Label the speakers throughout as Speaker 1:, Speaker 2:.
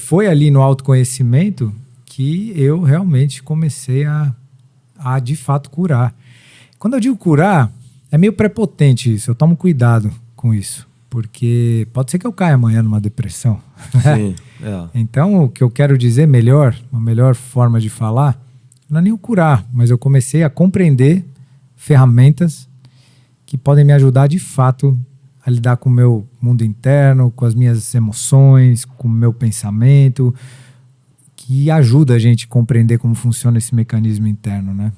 Speaker 1: foi ali no autoconhecimento que eu realmente comecei a de fato curar. Quando eu digo curar, é meio prepotente isso, eu tomo cuidado com isso, porque pode ser que eu caia amanhã numa depressão.
Speaker 2: Sim,
Speaker 1: Então, o que eu quero dizer uma melhor forma de falar, não é nem o curar, mas eu comecei a compreender ferramentas que podem me ajudar de fato a lidar com o meu mundo interno, com as minhas emoções, com o meu pensamento, que ajuda a gente a compreender como funciona esse mecanismo interno, né?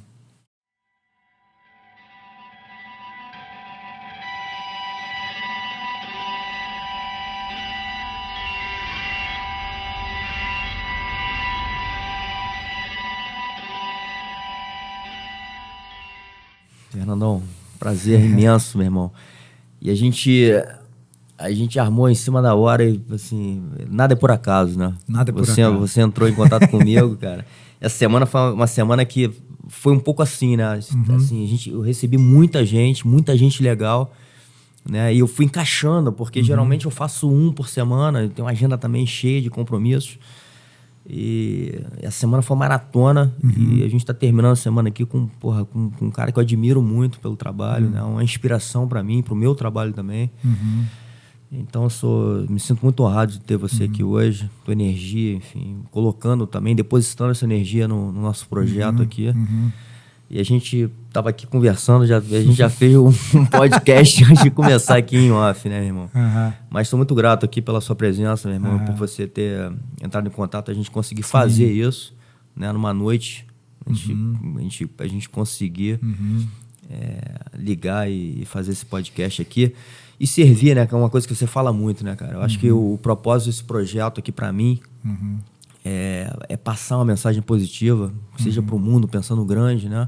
Speaker 2: Fernandão, prazer imenso, meu irmão. E a gente armou em cima da hora e, assim, nada é por acaso, né?
Speaker 1: Nada é por acaso.
Speaker 2: Você entrou em contato comigo, cara. Essa semana foi uma semana que foi um pouco assim, né? Assim, eu recebi muita gente legal, né? E eu fui encaixando, porque geralmente eu faço um por semana, eu tenho uma agenda também cheia de compromissos. E essa semana foi uma maratona e a gente tá terminando a semana aqui com um cara que eu admiro muito pelo trabalho, né? Uma inspiração para mim, pro meu trabalho também. Então me sinto muito honrado de ter você aqui hoje, tua energia, enfim, colocando também, depositando essa energia no nosso projeto aqui. E a gente tava aqui conversando, a gente já fez um podcast antes de começar aqui em off, né, meu irmão? Mas estou muito grato aqui pela sua presença, meu irmão, por você ter entrado em contato, a gente conseguir fazer isso, né, numa noite, a gente conseguir ligar e fazer esse podcast aqui e servir, né, que é uma coisa que você fala muito, né, cara? Eu acho que o propósito desse projeto aqui para mim é passar uma mensagem positiva, que seja para o mundo, pensando grande, né?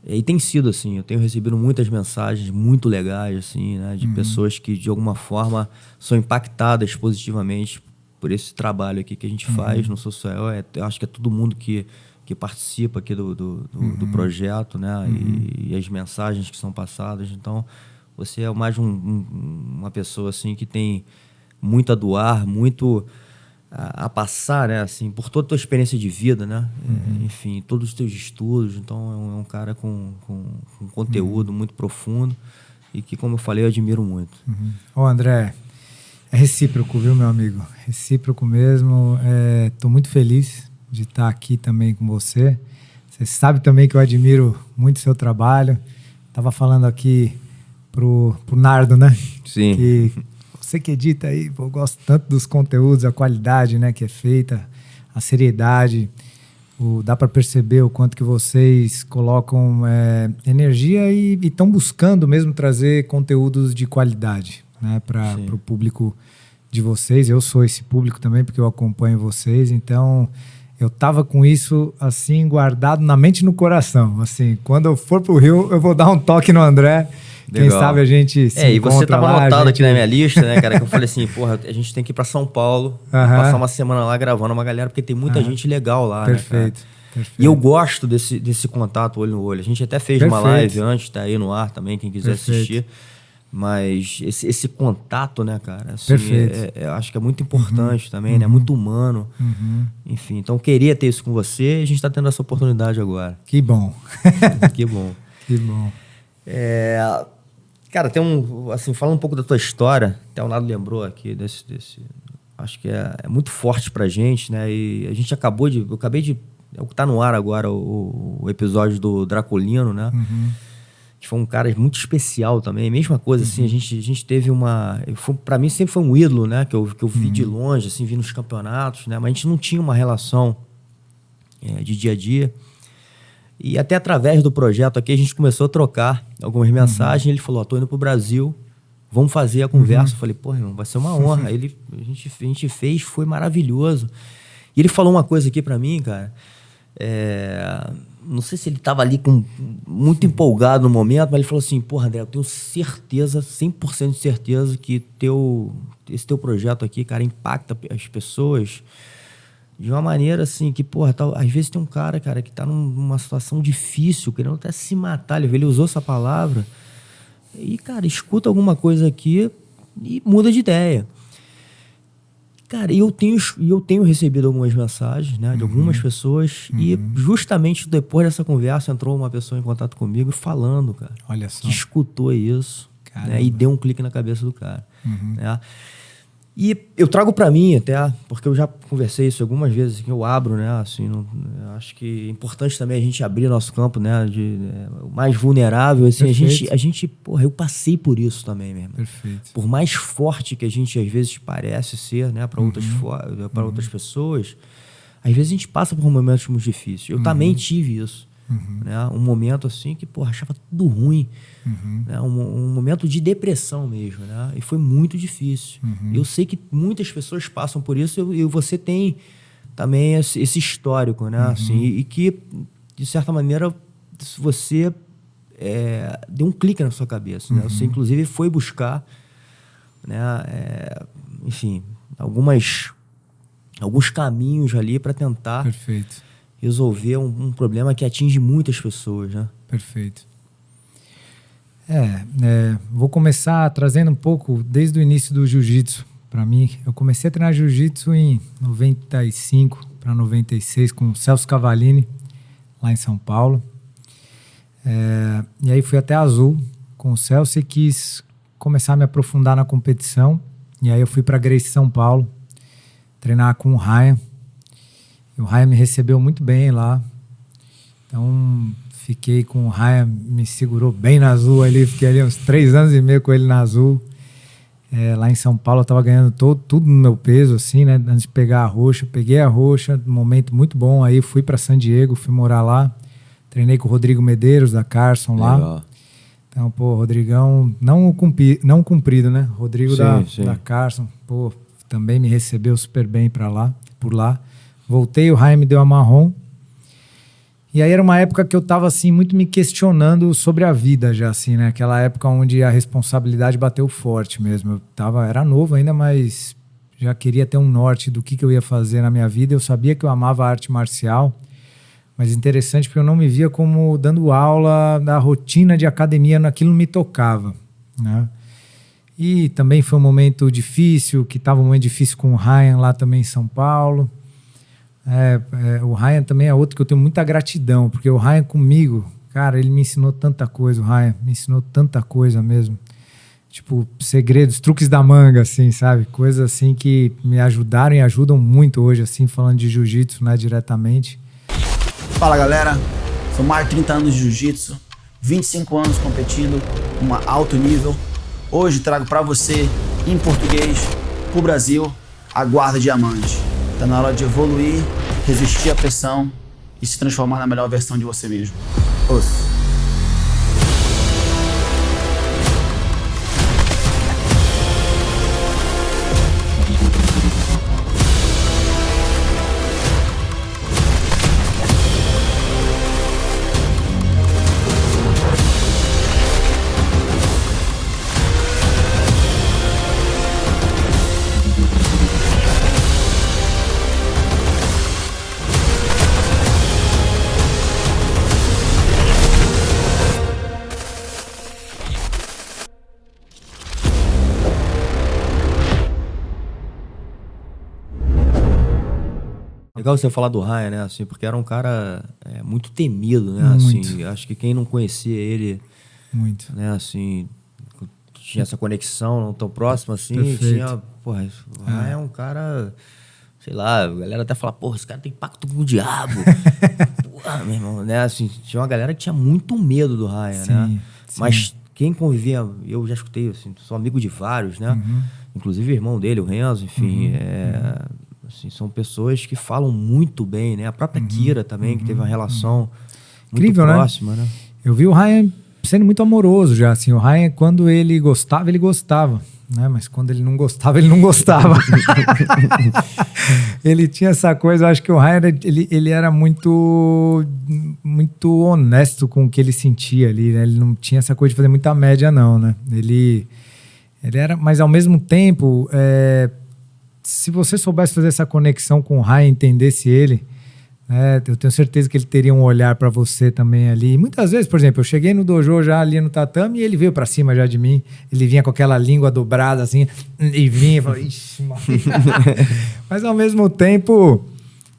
Speaker 2: E tem sido assim, eu tenho recebido muitas mensagens muito legais, assim, né? De pessoas que, de alguma forma, são impactadas positivamente por esse trabalho aqui que a gente faz no Social. Eu acho que é todo mundo que participa aqui do projeto, né? E as mensagens que são passadas. Então, você é mais uma pessoa, assim, que tem muito a doar, muito a passar, né, assim, por toda a tua experiência de vida, né? Enfim, todos os teus estudos. Então, é um cara com conteúdo muito profundo e que, como eu falei, eu admiro muito.
Speaker 1: Ô, André, é recíproco, viu, meu amigo? Recíproco mesmo. Tô muito feliz de estar aqui também com você. Você sabe também que eu admiro muito o seu trabalho. Tava falando aqui pro Nardo, né?
Speaker 2: Sim.
Speaker 1: Que você que edita aí, eu gosto tanto dos conteúdos, a qualidade, né, que é feita, a seriedade, dá para perceber o quanto que vocês colocam energia e estão buscando mesmo trazer conteúdos de qualidade, né, para o público de vocês. Eu sou esse público também, porque eu acompanho vocês, então eu tava com isso assim guardado na mente e no coração. Assim, quando eu for pro Rio, eu vou dar um toque no André. Legal. Quem sabe a gente se
Speaker 2: e você tava
Speaker 1: lá,
Speaker 2: anotado aqui na minha lista, né, cara? Que eu falei assim, porra, a gente tem que ir pra São Paulo, passar uma semana lá gravando uma galera, porque tem muita gente legal lá,
Speaker 1: perfeito,
Speaker 2: né, cara?
Speaker 1: Perfeito.
Speaker 2: E eu gosto desse contato olho no olho. A gente até fez uma live antes, tá aí no ar também, quem quiser assistir. Mas esse contato, né, cara? Assim, eu acho que é muito importante também, né? Muito humano. Enfim, então eu queria ter isso com você e a gente tá tendo essa oportunidade agora.
Speaker 1: Que bom.
Speaker 2: Que bom.
Speaker 1: Que bom.
Speaker 2: Cara, tem assim, falando um pouco da tua história, até o Nado lembrou aqui desse acho que é muito forte pra gente, né? E a gente tá no ar agora o episódio do Draculino, né? Que foi um cara muito especial também, mesma coisa, assim, a gente teve pra mim sempre foi um ídolo, né? Que eu vi de longe, assim, vi nos campeonatos, né? Mas a gente não tinha uma relação de dia a dia. E até através do projeto aqui, a gente começou a trocar algumas mensagens. Ele falou, tô indo pro Brasil, vamos fazer a conversa. Eu falei, pô, irmão, vai ser uma honra. A gente fez, foi maravilhoso. E ele falou uma coisa aqui pra mim, cara. Não sei se ele tava ali muito empolgado no momento, mas ele falou assim, porra, André, eu tenho certeza, 100% de certeza que esse teu projeto aqui, cara, impacta as pessoas de uma maneira assim que, porra, às vezes tem um cara, que tá numa situação difícil, querendo até se matar. Ele usou essa palavra. E, cara, escuta alguma coisa aqui e muda de ideia. Cara, eu tenho recebido algumas mensagens, né, de algumas pessoas, e justamente depois dessa conversa entrou uma pessoa em contato comigo falando, cara,
Speaker 1: Olha só.
Speaker 2: que escutou isso, né, e deu um clique na cabeça do cara. Né? E eu trago pra mim até, porque eu já conversei isso algumas vezes, que eu abro, né, assim, eu acho que é importante também a gente abrir nosso campo, né, o mais vulnerável, assim, a gente, porra, eu passei por isso também, mesmo.
Speaker 1: Perfeito.
Speaker 2: Por mais forte que a gente às vezes parece ser, né, para outras pessoas, às vezes a gente passa por momentos muito difíceis. Eu também tive isso, né, um momento assim que, porra, achava tudo ruim, né, um momento de depressão mesmo, né, e foi muito difícil. Eu sei que muitas pessoas passam por isso e você tem também esse histórico, né, assim, e que de certa maneira você deu um clique na sua cabeça, né? Você inclusive foi buscar, né, enfim, alguns caminhos ali para tentar
Speaker 1: Perfeito.
Speaker 2: resolver um problema que atinge muitas pessoas, né?
Speaker 1: Perfeito. Vou começar trazendo um pouco desde o início do jiu-jitsu. Para mim, eu comecei a treinar jiu-jitsu em 95 para 96 com o Celso Cavallini, lá em São Paulo. E aí fui até Azul com o Celso e quis começar a me aprofundar na competição. E aí eu fui para Gracie São Paulo treinar com o Ryan. E o Ryan me recebeu muito bem lá. Então fiquei com o Ryan, me segurou bem na Azul ali. Fiquei ali uns 3 anos e meio com ele na Azul. Lá em São Paulo eu estava ganhando tudo no meu peso, assim, né? Antes de pegar a roxa. Peguei a roxa, um momento muito bom. Aí fui para San Diego, fui morar lá. Treinei com o Rodrigo Medeiros, da Carson, lá. Então, pô, Rodrigão, não cumprido, né? Rodrigo da Carson, pô, também me recebeu super bem por lá. Voltei, o Ryan me deu a marrom. E aí era uma época que eu tava, assim, muito me questionando sobre a vida já, assim, né? Aquela época onde a responsabilidade bateu forte mesmo. Era novo ainda, mas já queria ter um norte do que eu ia fazer na minha vida. Eu sabia que eu amava a arte marcial. Mas interessante porque eu não me via como dando aula da rotina de academia, aquilo me tocava, né? E também foi um momento difícil, que estava um momento difícil com o Ryan lá também em São Paulo. O Ryan também é outro que eu tenho muita gratidão, porque o Ryan comigo, cara, ele me ensinou tanta coisa, o Ryan me ensinou tanta coisa mesmo. Tipo, segredos, truques da manga, assim, sabe? Coisas assim que me ajudaram e ajudam muito hoje, assim, falando de jiu-jitsu, né, diretamente.
Speaker 3: Fala galera, são mais de 30 anos de jiu-jitsu, 25 anos competindo em alto nível. Hoje trago para você, em português, pro Brasil, a guarda diamante. Tá na hora de evoluir, resistir à pressão e se transformar na melhor versão de você mesmo. Ouça.
Speaker 2: Legal você falar do Ryan, né? Assim, porque era um cara muito temido, né?
Speaker 1: Muito.
Speaker 2: Assim, acho que quem não conhecia ele,
Speaker 1: muito,
Speaker 2: né? Assim, tinha essa conexão não tão próxima, assim.
Speaker 1: Perfeito.
Speaker 2: Tinha, porra, o Ryan é um cara, sei lá, a galera até fala, porra, esse cara tem pacto com o diabo. Porra, meu irmão, né? Assim, tinha uma galera que tinha muito medo do Ryan, né?
Speaker 1: Sim.
Speaker 2: Mas quem convivia, eu já escutei, assim, sou amigo de vários, né? Inclusive o irmão dele, o Renzo, enfim, assim, são pessoas que falam muito bem, né? A própria Kira também, que teve uma relação muito
Speaker 1: incrível,
Speaker 2: próxima, né?
Speaker 1: Eu vi o Ryan sendo muito amoroso já, assim. O Ryan, quando ele gostava, né? Mas quando ele não gostava, ele não gostava. Ele tinha essa coisa, eu acho que o Ryan, ele era muito honesto com o que ele sentia ali, né? Ele não tinha essa coisa de fazer muita média, não, né? Ele era, mas ao mesmo tempo, se você soubesse fazer essa conexão com o Ryan, entendesse ele, Eu tenho certeza que ele teria um olhar para você também ali. E muitas vezes, por exemplo, eu cheguei no dojo já ali no tatame e ele veio para cima já de mim. Ele vinha com aquela língua dobrada assim, e vinha e falava, ixi, mas ao mesmo tempo,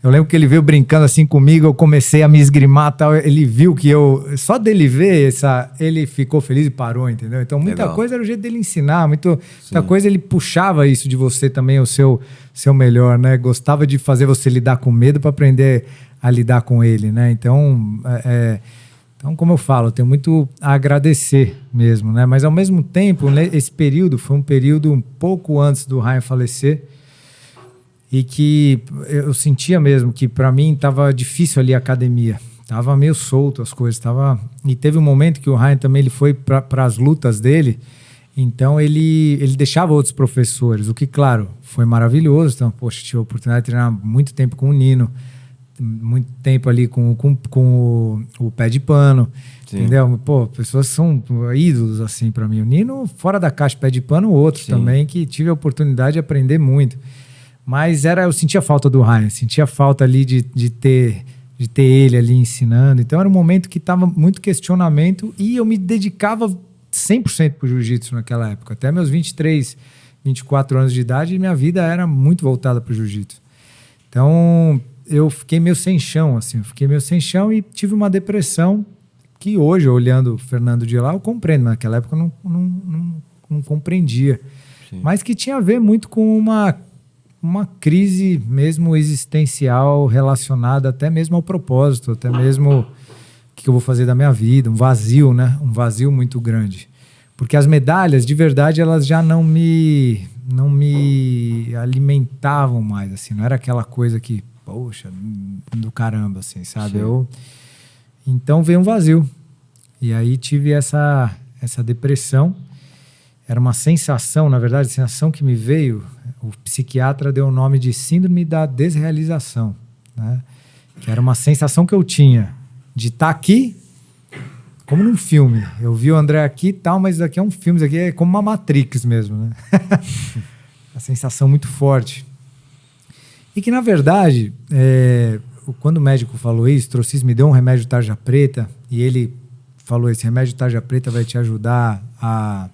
Speaker 1: eu lembro que ele veio brincando assim comigo, eu comecei a me esgrimar e tal. Ele viu que só dele ver ele ficou feliz e parou, entendeu? Então muita coisa era o jeito dele ensinar, muita coisa ele puxava isso de você também, o seu melhor, né? Gostava de fazer você lidar com medo para aprender a lidar com ele, né? Então, como eu falo, eu tenho muito a agradecer mesmo, né? Mas ao mesmo tempo, né, esse período foi um período um pouco antes do Ryan falecer e que eu sentia mesmo que para mim estava difícil ali a academia, tava meio solto as coisas, e teve um momento que o Ryan também ele foi para as lutas dele. Então, ele deixava outros professores, o que, claro, foi maravilhoso. Então, poxa, tive a oportunidade de treinar muito tempo com o Nino, muito tempo ali com o Pé de Pano, sim, entendeu? Pô, pessoas são ídolos, assim, para mim. O Nino, fora da caixa, Pé de Pano, outros sim, também, que tive a oportunidade de aprender muito. Mas eu sentia falta do Ryan, sentia falta ali de ter ele ali ensinando. Então, era um momento que estava muito questionamento e eu me dedicava 100% pro jiu-jitsu naquela época. Até meus 23, 24 anos de idade, minha vida era muito voltada pro jiu-jitsu. Então, eu fiquei meio sem chão, assim. E tive uma depressão que hoje, olhando o Fernando de lá, eu compreendo. Mas naquela época eu não compreendia. Sim. Mas que tinha a ver muito com uma crise mesmo existencial relacionada até mesmo ao propósito, até mesmo... o que eu vou fazer da minha vida, um vazio, né? Um vazio muito grande. Porque as medalhas, de verdade, elas já não me alimentavam mais, assim. Não era aquela coisa que, poxa, do caramba, assim, sabe? Então veio um vazio. E aí tive essa depressão. Era uma sensação, na verdade, a sensação que me veio, o psiquiatra deu o nome de síndrome da desrealização, né? Que era uma sensação que eu tinha de estar aqui, como num filme. Eu vi o André aqui e tal, mas isso aqui é um filme, isso aqui é como uma Matrix mesmo, né? A sensação muito forte. E que, na verdade, quando o médico falou isso, Trocis me deu um remédio tarja preta, e ele falou, esse remédio tarja preta vai te ajudar a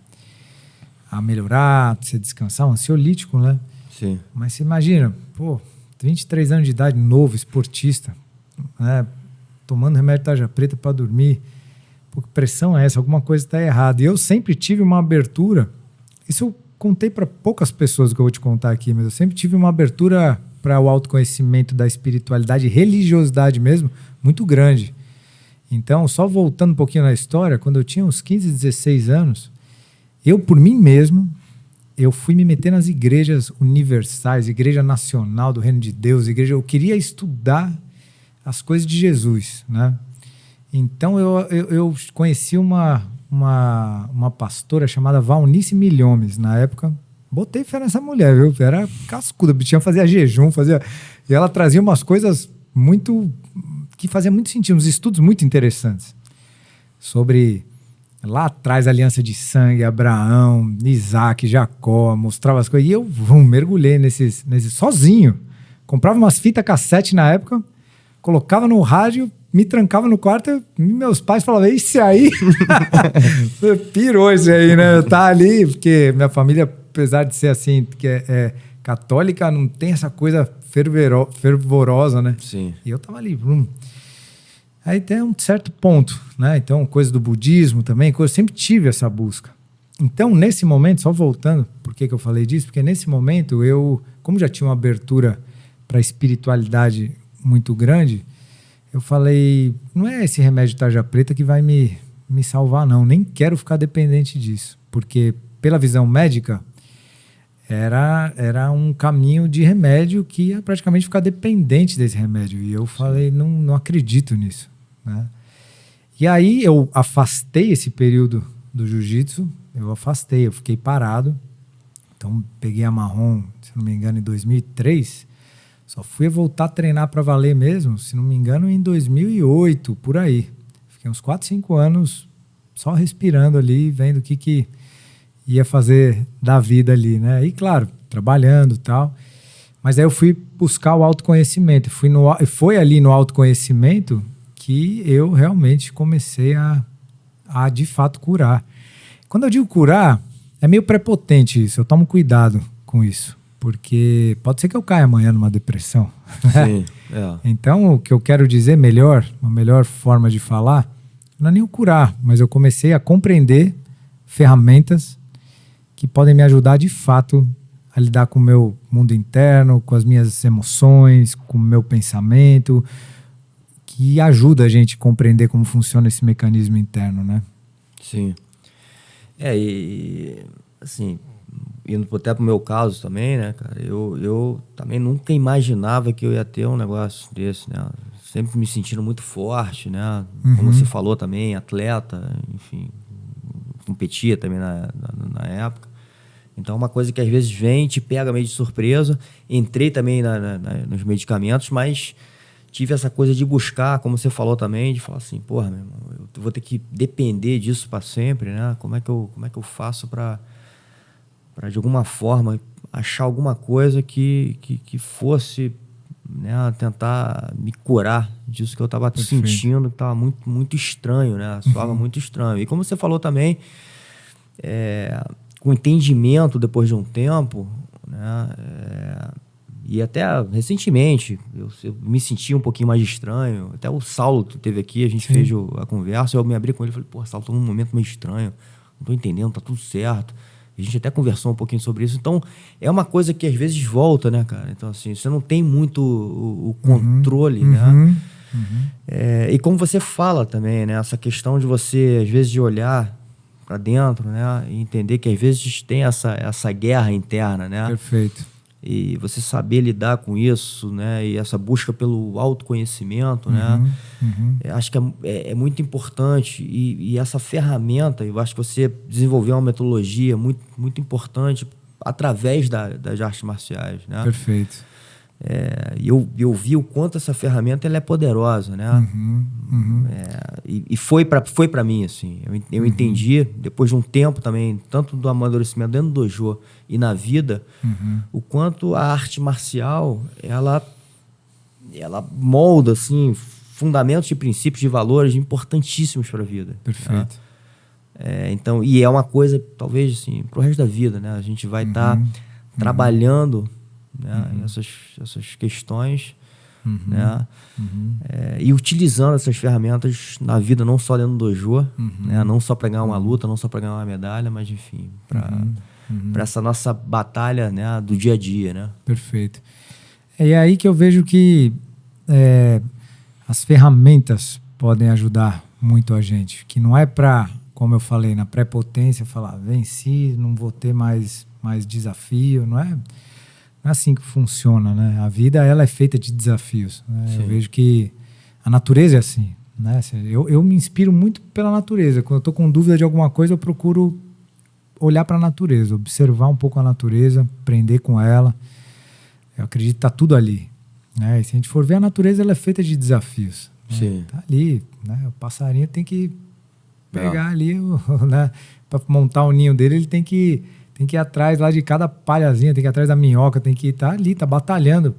Speaker 1: melhorar, você descansar, um ansiolítico, né?
Speaker 2: Sim.
Speaker 1: Mas você imagina, 23 anos de idade, novo, esportista, né? Tomando remédio tarja preta para dormir. Pô, que pressão é essa? Alguma coisa está errada. E eu sempre tive uma abertura. Isso eu contei para poucas pessoas que eu vou te contar aqui, mas eu sempre tive uma abertura para o autoconhecimento da espiritualidade, religiosidade mesmo, muito grande. Então, só voltando um pouquinho na história, quando eu tinha uns 15, 16 anos, eu, por mim mesmo, eu fui me meter nas igrejas universais, Igreja Nacional do Reino de Deus, eu queria estudar as coisas de Jesus, né? Então eu conheci uma pastora chamada Valnice Milhomes, na época. Botei fé nessa mulher, viu? Era cascuda, a bichinha fazia jejum, e ela trazia umas coisas que fazia muito sentido, uns estudos muito interessantes sobre lá atrás a aliança de sangue, Abraão, Isaac, Jacó, mostrava as coisas, e eu mergulhei nesses sozinho. Comprava umas fitas cassete na época, colocava no rádio, me trancava no quarto e meus pais falavam, esse aí? Pirou esse aí, né? Tá ali, porque minha família, apesar de ser assim, que é católica, não tem essa coisa fervorosa, né?
Speaker 2: Sim.
Speaker 1: E eu tava ali. Aí tem um certo ponto, né? Então, coisa do budismo também, eu sempre tive essa busca. Então, nesse momento, só voltando, por que eu falei disso? Porque nesse momento, como já tinha uma abertura para a espiritualidade muito grande, eu falei, não é esse remédio tarja preta que vai me salvar, não. Nem quero ficar dependente disso. Porque, pela visão médica, era um caminho de remédio que ia praticamente ficar dependente desse remédio. E eu falei, não acredito nisso, né? E aí eu afastei esse período do jiu-jitsu, eu fiquei parado. Então, peguei a marrom, se não me engano, em 2003. Só fui voltar a treinar para valer mesmo, se não me engano, em 2008, por aí. Fiquei uns 4, 5 anos só respirando ali, vendo o que ia fazer da vida ali, né? E, claro, trabalhando e tal. Mas aí eu fui buscar o autoconhecimento. Foi ali no autoconhecimento que eu realmente comecei a de fato curar. Quando eu digo curar, é meio prepotente isso. Eu tomo cuidado com isso. Porque pode ser que eu caia amanhã numa depressão.
Speaker 2: Sim, é.
Speaker 1: Então, o que eu quero dizer uma melhor forma de falar, não é nem o curar, mas eu comecei a compreender ferramentas que podem me ajudar de fato a lidar com o meu mundo interno, com as minhas emoções, com o meu pensamento, que ajuda a gente a compreender como funciona esse mecanismo interno, né?
Speaker 2: Sim. E assim, indo até pro meu caso também, né, cara, eu também nunca imaginava que eu ia ter um negócio desse, né? Sempre me sentindo muito forte, né? Como você falou também, atleta, enfim, competia também na época. Então é uma coisa que às vezes vem, te pega meio de surpresa. Entrei também nos medicamentos, mas tive essa coisa de buscar, como você falou também, de falar assim, porra, meu irmão, eu vou ter que depender disso para sempre, né? Como é que eu faço para de alguma forma achar alguma coisa que fosse, né, tentar me curar disso que eu estava sentindo, que estava muito, muito estranho, né? Soava muito estranho. E como você falou também, com entendimento depois de um tempo, né? E até recentemente eu me senti um pouquinho mais estranho. Até o Saulo teve aqui, a gente fez a conversa, eu me abri com ele e falei, pô, Saulo, estou num momento meio estranho, não estou entendendo, tá tudo certo. A gente até conversou um pouquinho sobre isso. Então, é uma coisa que às vezes volta, né, cara? Então, assim, você não tem muito o controle, né? E como você fala também, né? Essa questão de você, às vezes, de olhar para dentro, né? E entender que às vezes tem essa guerra interna, né?
Speaker 1: Perfeito.
Speaker 2: E você saber lidar com isso, né? E essa busca pelo autoconhecimento, né? Acho que é muito importante. E essa ferramenta, eu acho que você desenvolveu uma metodologia muito, muito importante através das artes marciais, né?
Speaker 1: Perfeito.
Speaker 2: E eu vi o quanto essa ferramenta ela é poderosa, né? E foi para mim, assim. Eu entendi, depois de um tempo também, tanto do amadurecimento dentro do dojo e na vida, o quanto a arte marcial, ela molda, assim, fundamentos de princípios, de valores importantíssimos para a vida.
Speaker 1: Perfeito.
Speaker 2: Né? Então, e é uma coisa, talvez, assim, pro resto da vida, né? A gente vai estar trabalhando, né? Essas questões, né? E utilizando essas ferramentas na vida, não só dentro do dojo, né? Não só para ganhar uma luta, não só para ganhar uma medalha, mas enfim, para essa nossa batalha, né? Do dia a dia, né?
Speaker 1: Perfeito. É aí que eu vejo que as ferramentas podem ajudar muito a gente, que não é para, como eu falei, na prepotência, falar, venci, não vou ter mais desafio, não é assim que funciona, né? A vida, ela é feita de desafios, né? Eu vejo que a natureza é assim, né? Eu me inspiro muito pela natureza. Quando eu estou com dúvida de alguma coisa, eu procuro olhar para a natureza, observar um pouco a natureza, aprender com ela. Eu acredito que está tudo ali, né? E se a gente for ver, a natureza, ela é feita de desafios, né?
Speaker 2: Sim.
Speaker 1: Tá ali, né? O passarinho tem que pegar ali, né? Para montar o ninho dele, ele tem que ir atrás lá de cada palhazinha, tem que ir atrás da minhoca, tem que estar ali, tá batalhando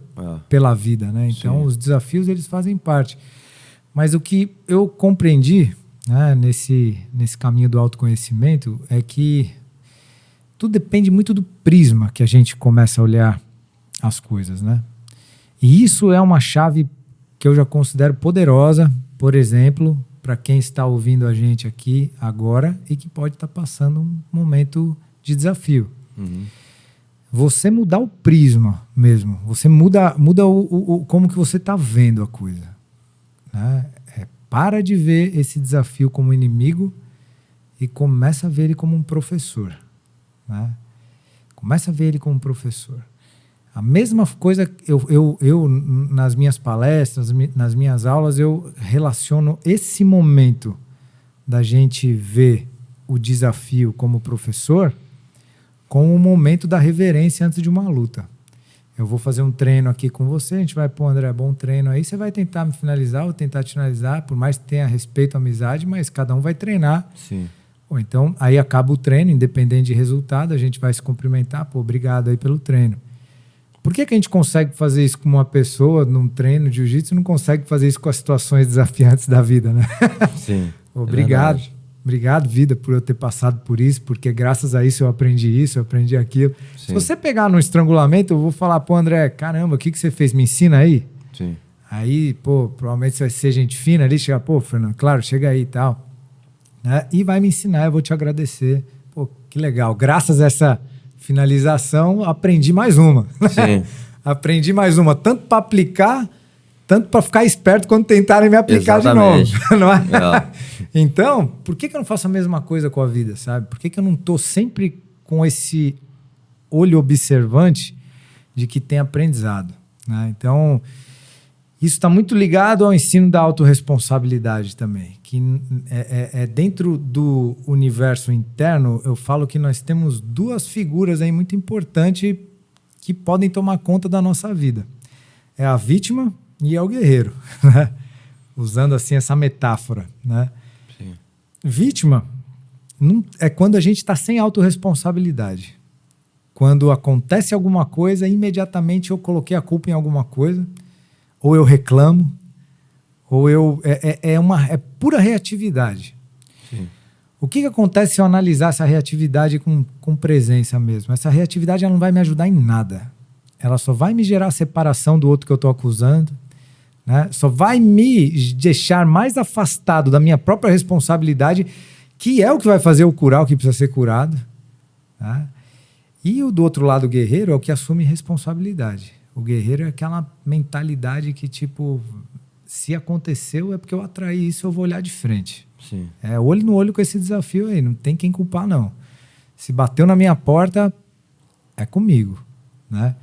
Speaker 1: pela vida, né? Então, os desafios, eles fazem parte. Mas o que eu compreendi, né, nesse caminho do autoconhecimento é que tudo depende muito do prisma que a gente começa a olhar as coisas, né? E isso é uma chave que eu já considero poderosa, por exemplo, para quem está ouvindo a gente aqui agora e que pode estar passando um momento de desafio. Você mudar o prisma mesmo. Você muda como que você está vendo a coisa, né? Para de ver esse desafio como inimigo e começa a ver ele como um professor, né? Começa a ver ele como um professor. A mesma coisa, eu nas minhas palestras, nas minhas aulas, eu relaciono esse momento da gente ver o desafio como professor com o momento da reverência antes de uma luta. Eu vou fazer um treino aqui com você, a gente vai pôr, André, bom treino aí, você vai tentar me finalizar ou tentar te finalizar, por mais que tenha respeito, amizade, mas cada um vai treinar.
Speaker 2: Sim.
Speaker 1: Ou então, aí acaba o treino, independente de resultado, a gente vai se cumprimentar, pô, obrigado aí pelo treino. Por que a gente consegue fazer isso com uma pessoa num treino de jiu-jitsu e não consegue fazer isso com as situações desafiantes da vida, né?
Speaker 2: Sim.
Speaker 1: Obrigado. Obrigado, vida, por eu ter passado por isso, porque graças a isso eu aprendi aquilo.
Speaker 2: Sim.
Speaker 1: Se você pegar no estrangulamento, eu vou falar, pô, André, caramba, o que você fez? Me ensina aí.
Speaker 2: Sim.
Speaker 1: Aí, pô, provavelmente você vai ser gente fina ali, chega, pô, Fernando, claro, chega aí e tal. Né? E vai me ensinar, eu vou te agradecer. Pô, que legal. Graças a essa finalização, aprendi mais uma.
Speaker 2: Sim.
Speaker 1: Aprendi mais uma, tanto para aplicar, tanto para ficar esperto quando tentarem me aplicar
Speaker 2: Exatamente.
Speaker 1: de novo. Não é?
Speaker 2: É.
Speaker 1: Então, por que eu não faço a mesma coisa com a vida, sabe? Por que eu não estou sempre com esse olho observante de que tem aprendizado? Né? Então, isso está muito ligado ao ensino da autorresponsabilidade também, que é dentro do universo interno. Eu falo que nós temos duas figuras aí muito importantes que podem tomar conta da nossa vida. É a vítima e é o guerreiro, né? Usando assim essa metáfora, né?
Speaker 2: Sim.
Speaker 1: Vítima é quando a gente está sem autorresponsabilidade. Quando acontece alguma coisa, imediatamente eu coloquei a culpa em alguma coisa, ou eu reclamo, ou é pura reatividade.
Speaker 2: Sim.
Speaker 1: O que acontece se eu analisar essa reatividade com presença mesmo? Essa reatividade ela não vai me ajudar em nada. Ela só vai me gerar separação do outro que eu estou acusando, né? Só vai me deixar mais afastado da minha própria responsabilidade, que é o que vai fazer eu curar o que precisa ser curado. Né? E o do outro lado, o guerreiro, é o que assume responsabilidade. O guerreiro é aquela mentalidade que, tipo, se aconteceu é porque eu atraí isso, eu vou olhar de frente.
Speaker 2: Sim.
Speaker 1: É olho no olho com esse desafio aí, não tem quem culpar, não. Se bateu na minha porta, é comigo, né?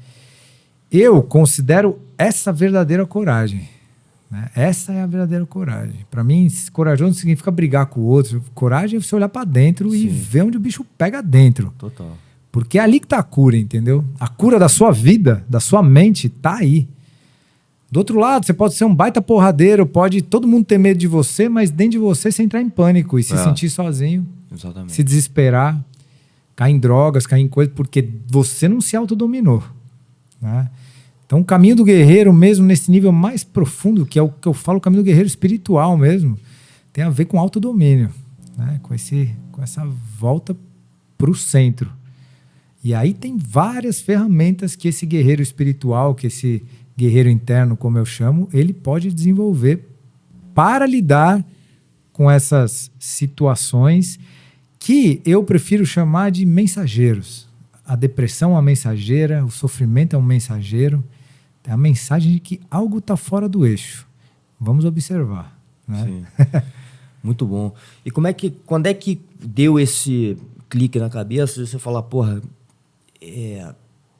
Speaker 1: Eu considero essa verdadeira coragem, né? Essa é a verdadeira coragem. Para mim, corajoso não significa brigar com o outro. Coragem é você olhar para dentro
Speaker 2: Sim.
Speaker 1: e ver onde o bicho pega dentro.
Speaker 2: Total.
Speaker 1: Porque é ali que tá a cura, entendeu? A cura da sua vida, da sua mente, tá aí. Do outro lado, você pode ser um baita porradeiro, pode todo mundo ter medo de você, mas dentro de você você entrar em pânico e se sentir sozinho,
Speaker 2: Exatamente.
Speaker 1: se desesperar, cair em drogas, cair em coisas, porque você não se autodominou, né? Então o caminho do guerreiro, mesmo nesse nível mais profundo, que é o que eu falo, o caminho do guerreiro espiritual mesmo, tem a ver com autodomínio, né? Com essa volta para o centro. E aí tem várias ferramentas que esse guerreiro espiritual, que esse guerreiro interno, como eu chamo, ele pode desenvolver para lidar com essas situações que eu prefiro chamar de mensageiros. A depressão é uma mensageira, o sofrimento é um mensageiro. É a mensagem de que algo está fora do eixo. Vamos observar. Né?
Speaker 2: Sim. Muito bom. E quando é que deu esse clique na cabeça de você falar, porra,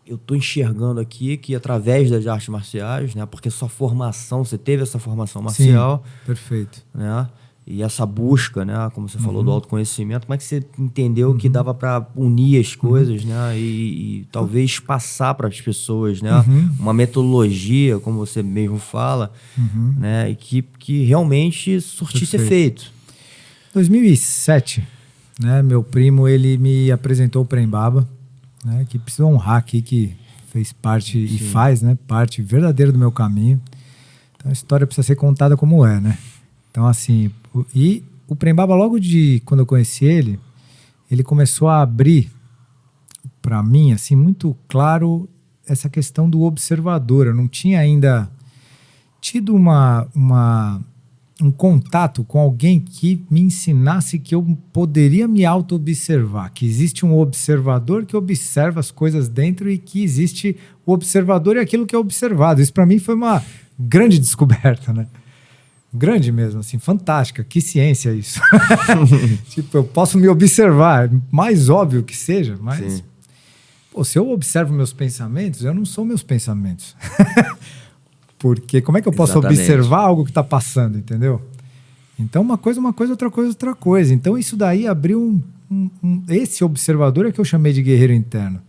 Speaker 2: eu tô enxergando aqui que através das artes marciais, né? Porque sua formação, você teve essa formação marcial.
Speaker 1: Sim, perfeito.
Speaker 2: Né? E essa busca, né? Como você falou, do autoconhecimento, como é que você entendeu que dava para unir as coisas, né? E talvez passar para as pessoas, né? Uma metodologia, como você mesmo fala, né? E que realmente surtisse efeito.
Speaker 1: 2007, né? Meu primo, ele me apresentou o Prembaba, né? Que precisa honrar aqui, que fez parte e faz, né? Parte verdadeira do meu caminho. Então a história precisa ser contada como é, né? Então, assim, e o Prembaba, logo quando eu conheci ele começou a abrir para mim, assim, muito claro essa questão do observador. Eu não tinha ainda tido um contato com alguém que me ensinasse que eu poderia me auto-observar, que existe um observador que observa as coisas dentro e que existe o observador e aquilo que é observado. Isso para mim foi uma grande descoberta, né? Grande mesmo, assim, fantástica. Que ciência isso. Tipo, eu posso me observar, mais óbvio que seja, mas pô, se eu observo meus pensamentos, eu não sou meus pensamentos. Porque como é que eu posso observar algo que está passando, entendeu? Então, uma coisa, outra coisa. Então, isso daí abriu esse observador é que eu chamei de guerreiro interno.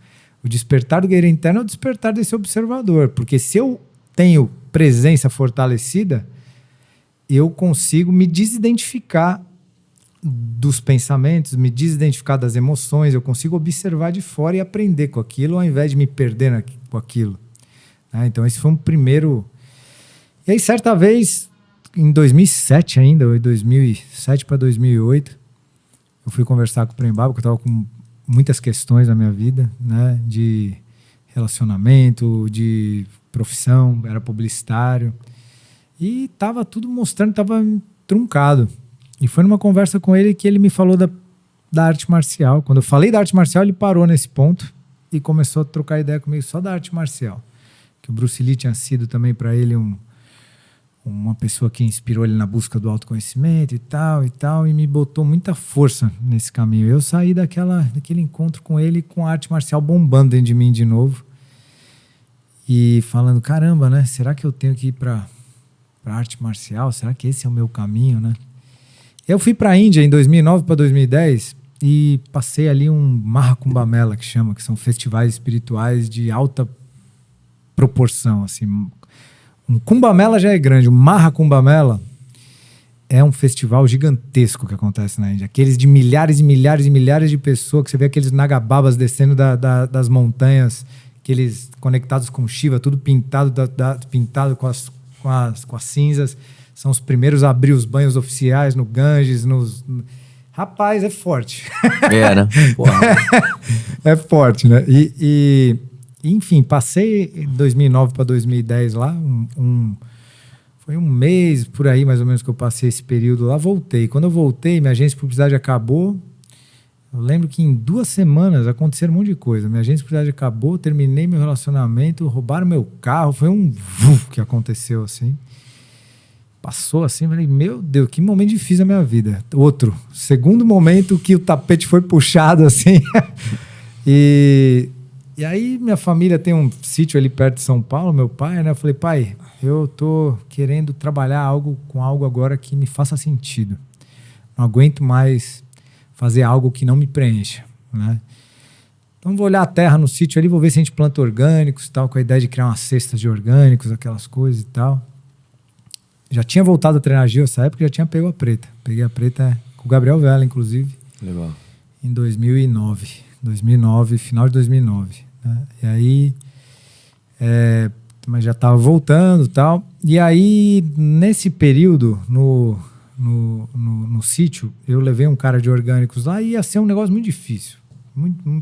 Speaker 1: O despertar do guerreiro interno é o despertar desse observador. Porque se eu tenho presença fortalecida, eu consigo me desidentificar dos pensamentos, me desidentificar das emoções, eu consigo observar de fora e aprender com aquilo, ao invés de me perder com aquilo. né? Então esse foi um primeiro... E aí certa vez, em 2007 ainda, ou 2007 para 2008, eu fui conversar com o Prembaba, porque eu estava com muitas questões na minha vida, né? De relacionamento, de profissão, era publicitário. E tava tudo mostrando, tava truncado. E foi numa conversa com ele que ele me falou da arte marcial. Quando eu falei da arte marcial, ele parou nesse ponto e começou a trocar ideia comigo só da arte marcial. Que o Bruce Lee tinha sido também para ele uma pessoa que inspirou ele na busca do autoconhecimento e tal, e me botou muita força nesse caminho. Eu saí daquele encontro com ele com a arte marcial bombando dentro de mim de novo. E falando, caramba, né? Será que eu tenho que ir para arte marcial? Será que esse é o meu caminho, né? Eu fui para a Índia em 2009 para 2010 e passei ali um Maha Kumbh Mela, que são festivais espirituais de alta proporção, assim. Um Kumbh Mela já é grande, o Maha Kumbh Mela é um festival gigantesco que acontece na Índia. Aqueles de milhares e milhares e milhares de pessoas, que você vê aqueles Nagababas descendo das montanhas, aqueles conectados com Shiva, tudo pintado, pintado com as cinzas. São os primeiros a abrir os banhos oficiais no Ganges. Rapaz, é forte.
Speaker 2: É, né? Porra.
Speaker 1: É forte, né? Enfim, passei em 2009 para 2010 lá. Foi um mês por aí, mais ou menos, que eu passei esse período lá. Voltei. Quando eu voltei, minha agência de publicidade acabou. Eu lembro que em 2 semanas aconteceram um monte de coisa. Minha agência de publicidade acabou, terminei meu relacionamento, roubaram meu carro. Foi um que aconteceu assim. Passou assim, falei, meu Deus, que momento difícil da minha vida. Outro, segundo momento que o tapete foi puxado assim. E aí minha família tem um sítio ali perto de São Paulo, meu pai, né? Eu falei, pai, eu tô querendo trabalhar com algo agora que me faça sentido. Não aguento mais fazer algo que não me preencha, né? Então vou olhar a terra no sítio ali, vou ver se a gente planta orgânicos e tal, com a ideia de criar umas cestas de orgânicos, aquelas coisas e tal. Já tinha voltado a treinar Gil nessa época, já tinha pego a preta. Peguei a preta com o Gabriel Vela, inclusive.
Speaker 2: Legal.
Speaker 1: Em 2009, final de 2009. Né? E aí, mas já estava voltando e tal. E aí, nesse período, no sítio, eu levei um cara de orgânicos lá e ia ser um negócio muito difícil.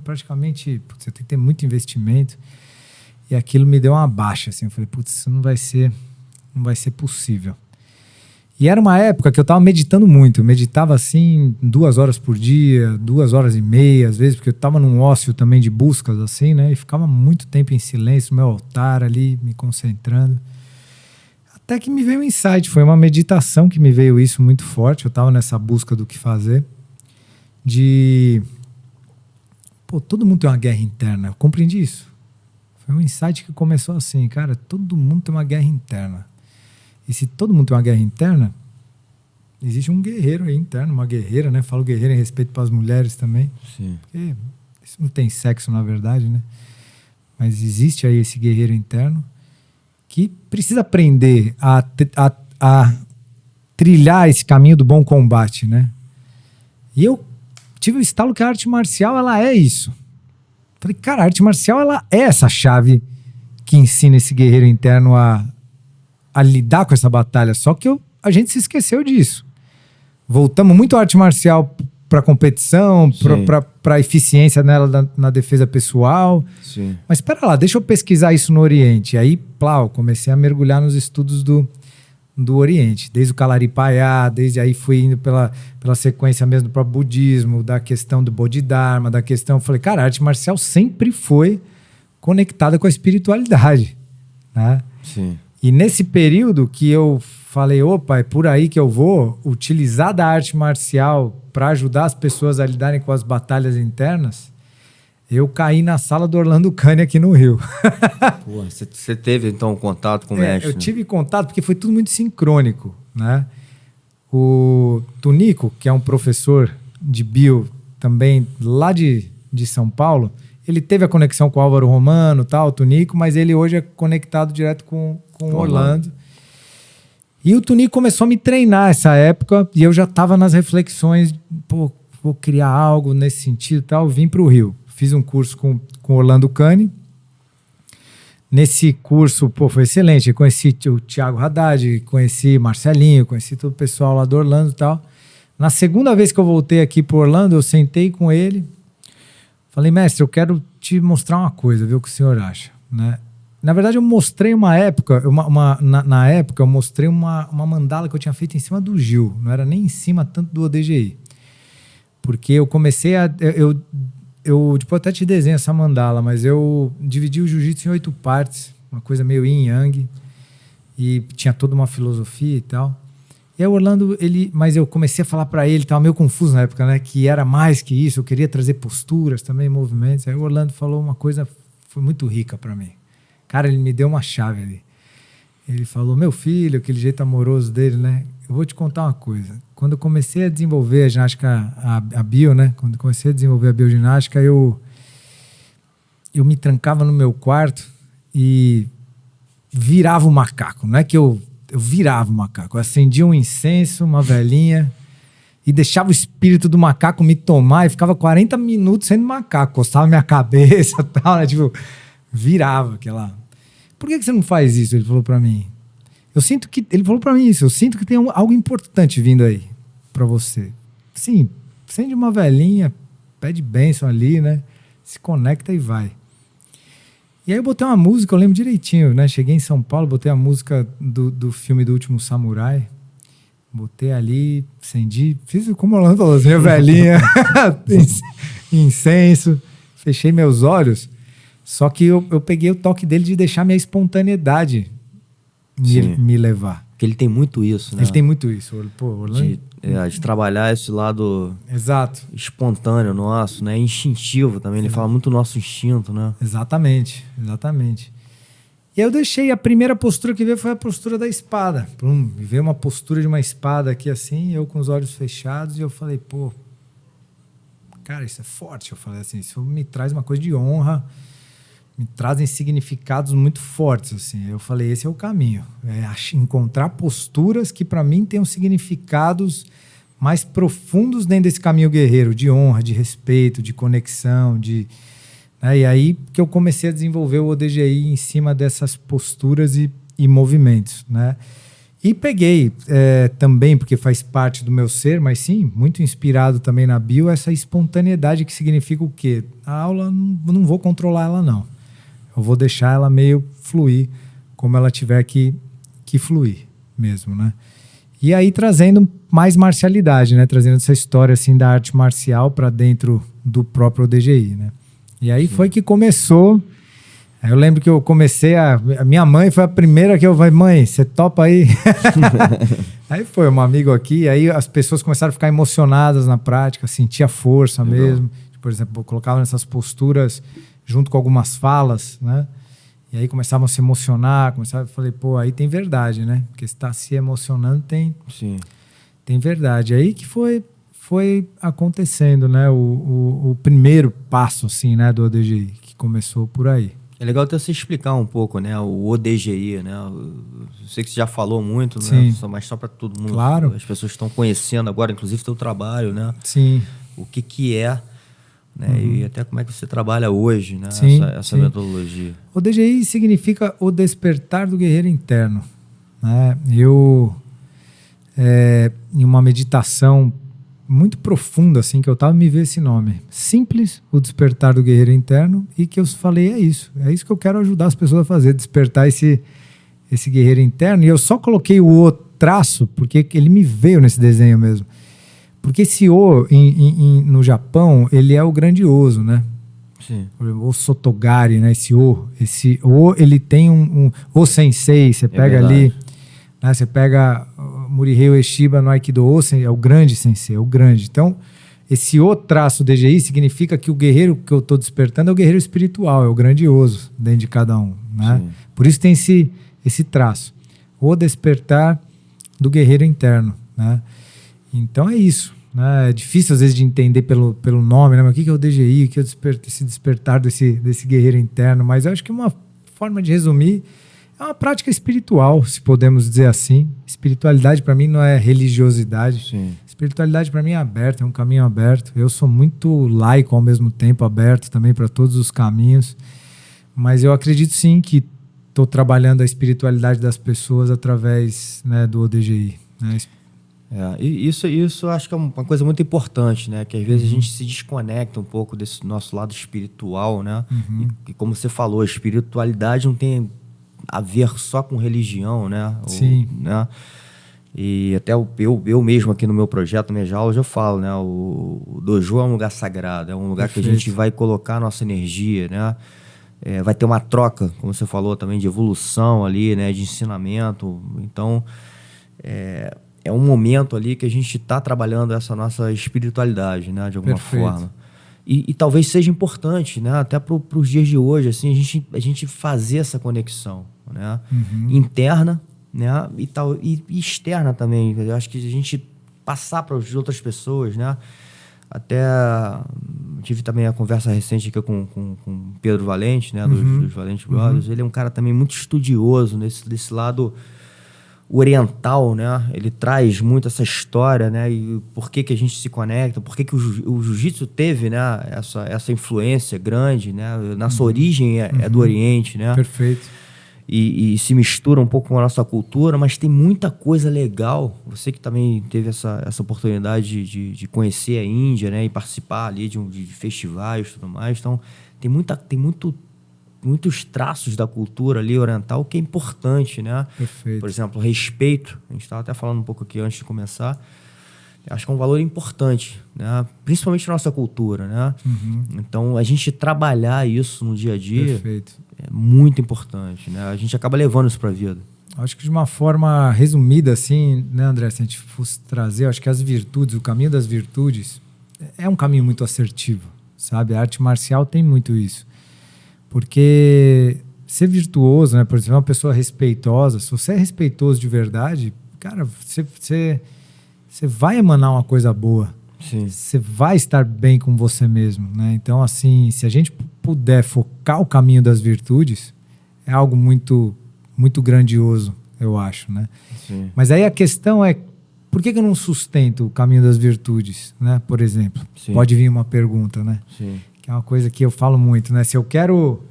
Speaker 1: Praticamente, você tem que ter muito investimento. E aquilo me deu uma baixa, assim. Eu falei, putz, isso não vai ser possível. E era uma época que eu estava meditando muito. Eu meditava assim 2 horas por dia, 2 horas e meia, às vezes, porque eu estava num ócio também de buscas, assim, né? E ficava muito tempo em silêncio, no meu altar ali, me concentrando. Até que me veio um insight, foi uma meditação que me veio isso muito forte. Eu estava nessa busca do que fazer. Todo mundo tem uma guerra interna. Eu compreendi isso. Foi um insight que começou assim, cara, todo mundo tem uma guerra interna. E se todo mundo tem uma guerra interna, existe um guerreiro aí interno, uma guerreira, né? Falo guerreira em respeito para as mulheres também. Sim. Porque isso não tem sexo, na verdade, né? Mas existe aí esse guerreiro interno que precisa aprender a trilhar esse caminho do bom combate, né? E eu tive o estalo que a arte marcial, ela é isso. Falei, cara, a arte marcial, ela é essa chave que ensina esse guerreiro interno a lidar com essa batalha. Só que a gente se esqueceu disso. Voltamos muito à arte marcial para competição, para eficiência nela na defesa pessoal. Sim. Mas espera lá, deixa eu pesquisar isso no Oriente. Aí, comecei a mergulhar nos estudos do Oriente. Desde o Kalaripayá, desde aí fui indo pela sequência mesmo do próprio budismo, da questão do Bodhidharma, da questão... Falei, cara, a arte marcial sempre foi conectada com a espiritualidade, né? Sim. E nesse período que eu falei, opa, é por aí que eu vou utilizar da arte marcial para ajudar as pessoas a lidarem com as batalhas internas, eu caí na sala do Orlando Kani aqui no Rio.
Speaker 2: Você teve, então, contato com o mestre?
Speaker 1: Eu tive contato porque foi tudo muito sincrônico, né? O Tunico, que é um professor de bio também lá de São Paulo, ele teve a conexão com o Álvaro Romano, tal, o Tunico, mas ele hoje é conectado direto com o Orlando. E o Tunico começou a me treinar nessa época e eu já estava nas reflexões, vou criar algo nesse sentido e tal. Vim para o Rio, fiz um curso com o Orlando Kani. nesse curso, pô, foi excelente. Eu conheci o Thiago Haddad, conheci Marcelinho, conheci todo o pessoal lá do Orlando e tal. Na segunda vez que eu voltei aqui pro Orlando, eu sentei com ele, falei, mestre, eu quero te mostrar uma coisa, ver o que o senhor acha, né? Na verdade, eu mostrei uma época, na época, eu mostrei uma mandala que eu tinha feito em cima do Gil, não era nem em cima tanto do ODGI. Porque eu comecei a... Eu depois até te desenho essa mandala, mas eu dividi o jiu-jitsu em 8 partes, uma coisa meio yin yang, e tinha toda uma filosofia e tal. E aí o Orlando, mas eu comecei a falar para ele, estava meio confuso na época, né, que era mais que isso, eu queria trazer posturas também, movimentos. Aí o Orlando falou uma coisa, foi muito rica para mim. Cara, ele me deu uma chave ali. Ele falou, meu filho, aquele jeito amoroso dele, né? Eu vou te contar uma coisa. Quando eu comecei a desenvolver a ginástica, a bio, né? Quando eu comecei a desenvolver a bioginástica, eu me trancava no meu quarto e virava o macaco. Não é que eu virava o macaco. Eu acendia um incenso, uma velhinha, e deixava o espírito do macaco me tomar e ficava 40 minutos sendo macaco. Coçava minha cabeça e tal, né? Tipo, virava aquela... Por que você não faz isso? Ele falou pra mim. Ele falou pra mim isso. Eu sinto que tem algo importante vindo aí pra você. Sim, acende uma velhinha, pede bênção ali, né? Se conecta e vai. E aí eu botei uma música, eu lembro direitinho, né? Cheguei em São Paulo, botei a música do filme do Último Samurai. Botei ali, acendi, fiz como o Orlando falou, assim, a velhinha, incenso, fechei meus olhos. Só que eu peguei o toque dele de deixar minha espontaneidade me levar.
Speaker 2: Porque ele tem muito isso, né?
Speaker 1: Ele tem muito isso. Pô, Orlando...
Speaker 2: de trabalhar esse lado
Speaker 1: Exato.
Speaker 2: espontâneo nosso, né? Instintivo também. Ele fala muito do nosso instinto, né?
Speaker 1: Exatamente. E aí eu deixei, a primeira postura que veio foi a postura da espada. Veio uma postura de uma espada aqui assim, eu com os olhos fechados, e eu falei, pô, cara, isso é forte. Eu falei assim, isso me traz uma coisa de honra, me trazem significados muito fortes, assim. Eu falei, esse é o caminho. Encontrar posturas que para mim tenham significados mais profundos dentro desse caminho guerreiro, de honra, de respeito, de conexão, né? E aí que eu comecei a desenvolver o ODGI em cima dessas posturas e movimentos, né? E peguei também, porque faz parte do meu ser, mas sim, muito inspirado também na bio, essa espontaneidade que significa o quê? A aula, não vou controlar ela, não. Eu vou deixar ela meio fluir, como ela tiver que fluir mesmo, né? E aí trazendo mais marcialidade, né? Trazendo essa história assim da arte marcial para dentro do próprio ODGI, né? E aí foi que começou... Eu lembro que eu comecei a minha mãe foi a primeira que eu falei, mãe, você topa aí? Aí foi um amigo aqui, aí as pessoas começaram a ficar emocionadas na prática, sentia força mesmo. Por exemplo, eu colocava nessas posturas junto com algumas falas, né? E aí começavam a se emocionar, eu falei, pô, aí tem verdade, né? Porque se está se emocionando, tem verdade. Aí que foi acontecendo, né? O primeiro passo, assim, né, do ODGI, que começou por aí.
Speaker 2: É legal até você explicar um pouco, né, o ODGI, né? Eu sei que você já falou muito,
Speaker 1: Sim.
Speaker 2: né? Mas só para todo mundo.
Speaker 1: Claro.
Speaker 2: As pessoas estão conhecendo agora, inclusive, o teu trabalho, né?
Speaker 1: Sim.
Speaker 2: O que é, né? E até como é que você trabalha hoje, né? Essa metodologia.
Speaker 1: ODGI significa o despertar do guerreiro interno, né? Eu, em uma meditação muito profunda, assim, que eu tava, me veio esse nome. Simples, o despertar do guerreiro interno, e que eu falei, é isso que eu quero ajudar as pessoas a fazer, despertar esse guerreiro interno. E eu só coloquei o traço, porque ele me veio nesse desenho mesmo. Porque esse O, no Japão, ele é o grandioso, né?
Speaker 2: Sim.
Speaker 1: O Sotogari, né? Esse O, ele tem o sensei, você pega ali, né? Você pega Morihei Ueshiba no Aikido, é o grande sensei, é o grande. Então, esse O traço DGI significa que o guerreiro que eu estou despertando é o guerreiro espiritual, é o grandioso dentro de cada um, né?
Speaker 2: Sim.
Speaker 1: Por isso tem esse traço. O despertar do guerreiro interno, né? Então é isso, né? É difícil às vezes de entender pelo nome, né? Mas o que é o DGI, o que é esse despertar desse guerreiro interno? Mas eu acho que uma forma de resumir é uma prática espiritual, se podemos dizer assim. Espiritualidade para mim não é religiosidade.
Speaker 2: Sim.
Speaker 1: Espiritualidade para mim é aberta, é um caminho aberto. Eu sou muito laico ao mesmo tempo, aberto também para todos os caminhos. Mas eu acredito sim que estou trabalhando a espiritualidade das pessoas através, né, do ODGI. Né?
Speaker 2: E isso acho que é uma coisa muito importante, né? Que às vezes a gente se desconecta um pouco desse nosso lado espiritual, né? E como você falou, a espiritualidade não tem a ver só com religião, né?
Speaker 1: Sim.
Speaker 2: Né? E até eu mesmo aqui no meu projeto, nas minhas aulas, eu falo, né? O dojo é um lugar sagrado, é um lugar que a gente vai colocar a nossa energia, né? Vai ter uma troca, como você falou também, de evolução ali, né? De ensinamento. Então, é um momento ali que a gente está trabalhando essa nossa espiritualidade, né? De alguma forma. E talvez seja importante, né? Até para os dias de hoje, assim, a gente fazer essa conexão, né? Interna, né? E externa também. Eu acho que a gente passar para as outras pessoas, né? Até tive também a conversa recente aqui com o Pedro Valente, né? Dos Valente Brothers. Ele é um cara também muito estudioso desse lado oriental, né? Ele traz muito essa história, né? E por que a gente se conecta, por que o jiu-jitsu teve, né? Essa influência grande, né? Nossa origem é do Oriente, né?
Speaker 1: Perfeito.
Speaker 2: E se mistura um pouco com a nossa cultura, mas tem muita coisa legal. Você que também teve essa oportunidade de conhecer a Índia, né? E participar ali de festivais e tudo mais. Então, tem muitos traços da cultura ali oriental que é importante, né?
Speaker 1: Perfeito.
Speaker 2: Por exemplo, respeito. A gente estava até falando um pouco aqui antes de começar. Acho que é um valor importante, né? Principalmente na nossa cultura, né? Então, a gente trabalhar isso no dia a dia
Speaker 1: Perfeito.
Speaker 2: é muito importante, né? A gente acaba levando isso para a vida.
Speaker 1: Acho que de uma forma resumida, assim, né, André? Se a gente fosse trazer, acho que as virtudes, o caminho das virtudes é um caminho muito assertivo, sabe? A arte marcial tem muito isso. Porque ser virtuoso, né? Por exemplo, uma pessoa respeitosa, se você é respeitoso de verdade, cara, você vai emanar uma coisa boa.
Speaker 2: Sim.
Speaker 1: Você vai estar bem com você mesmo, né? Então, assim, se a gente puder focar o caminho das virtudes, é algo muito, muito grandioso, eu acho, né?
Speaker 2: Sim.
Speaker 1: Mas aí a questão é, por que eu não sustento o caminho das virtudes, né? Por exemplo,
Speaker 2: Sim.
Speaker 1: Pode vir uma pergunta, né?
Speaker 2: Sim.
Speaker 1: Que é uma coisa que eu falo muito, né? Se eu quero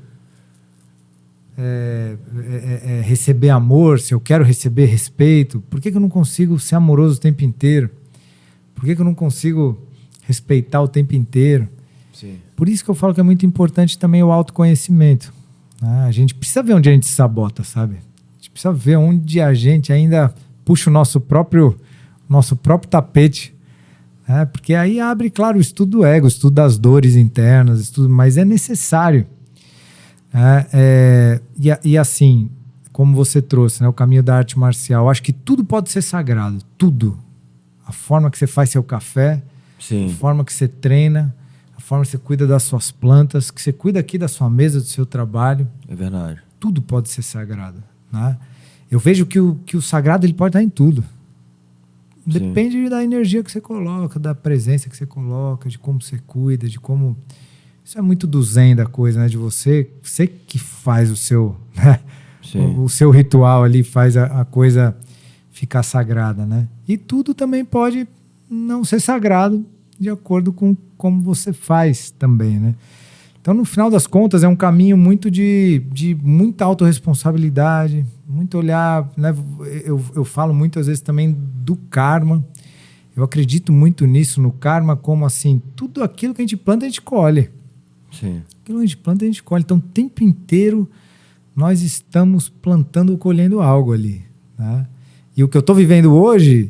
Speaker 1: receber amor, se eu quero receber respeito, por que eu não consigo ser amoroso o tempo inteiro? Por que eu não consigo respeitar o tempo inteiro?
Speaker 2: Sim.
Speaker 1: Por isso que eu falo que é muito importante também o autoconhecimento, né? A gente precisa ver onde a gente se sabota, sabe? A gente precisa ver onde a gente ainda puxa o nosso próprio tapete, né? Porque aí abre, claro, o estudo do ego, o estudo das dores internas, mas é necessário. E assim, como você trouxe, né, o caminho da arte marcial, acho que tudo pode ser sagrado, tudo. A forma que você faz seu café,
Speaker 2: Sim.
Speaker 1: a forma que você treina, a forma que você cuida das suas plantas, que você cuida aqui da sua mesa, do seu trabalho.
Speaker 2: É verdade.
Speaker 1: Tudo pode ser sagrado, né? Eu vejo que o sagrado ele pode estar em tudo. Depende da energia que você coloca, da presença que você coloca, de como você cuida, de como... Isso é muito do zen da coisa, né? De você que faz o seu, né? O seu ritual ali, faz a coisa ficar sagrada, né? E tudo também pode não ser sagrado de acordo com como você faz também, né? Então, no final das contas, é um caminho muito de muita autorresponsabilidade, muito olhar, né? Eu falo muitas vezes também do karma. Eu acredito muito nisso, no karma, como assim, tudo aquilo que a gente planta, a gente colhe.
Speaker 2: Sim.
Speaker 1: Aquilo que a gente planta, a gente colhe. Então, o tempo inteiro, nós estamos plantando ou colhendo algo ali, né? E o que eu estou vivendo hoje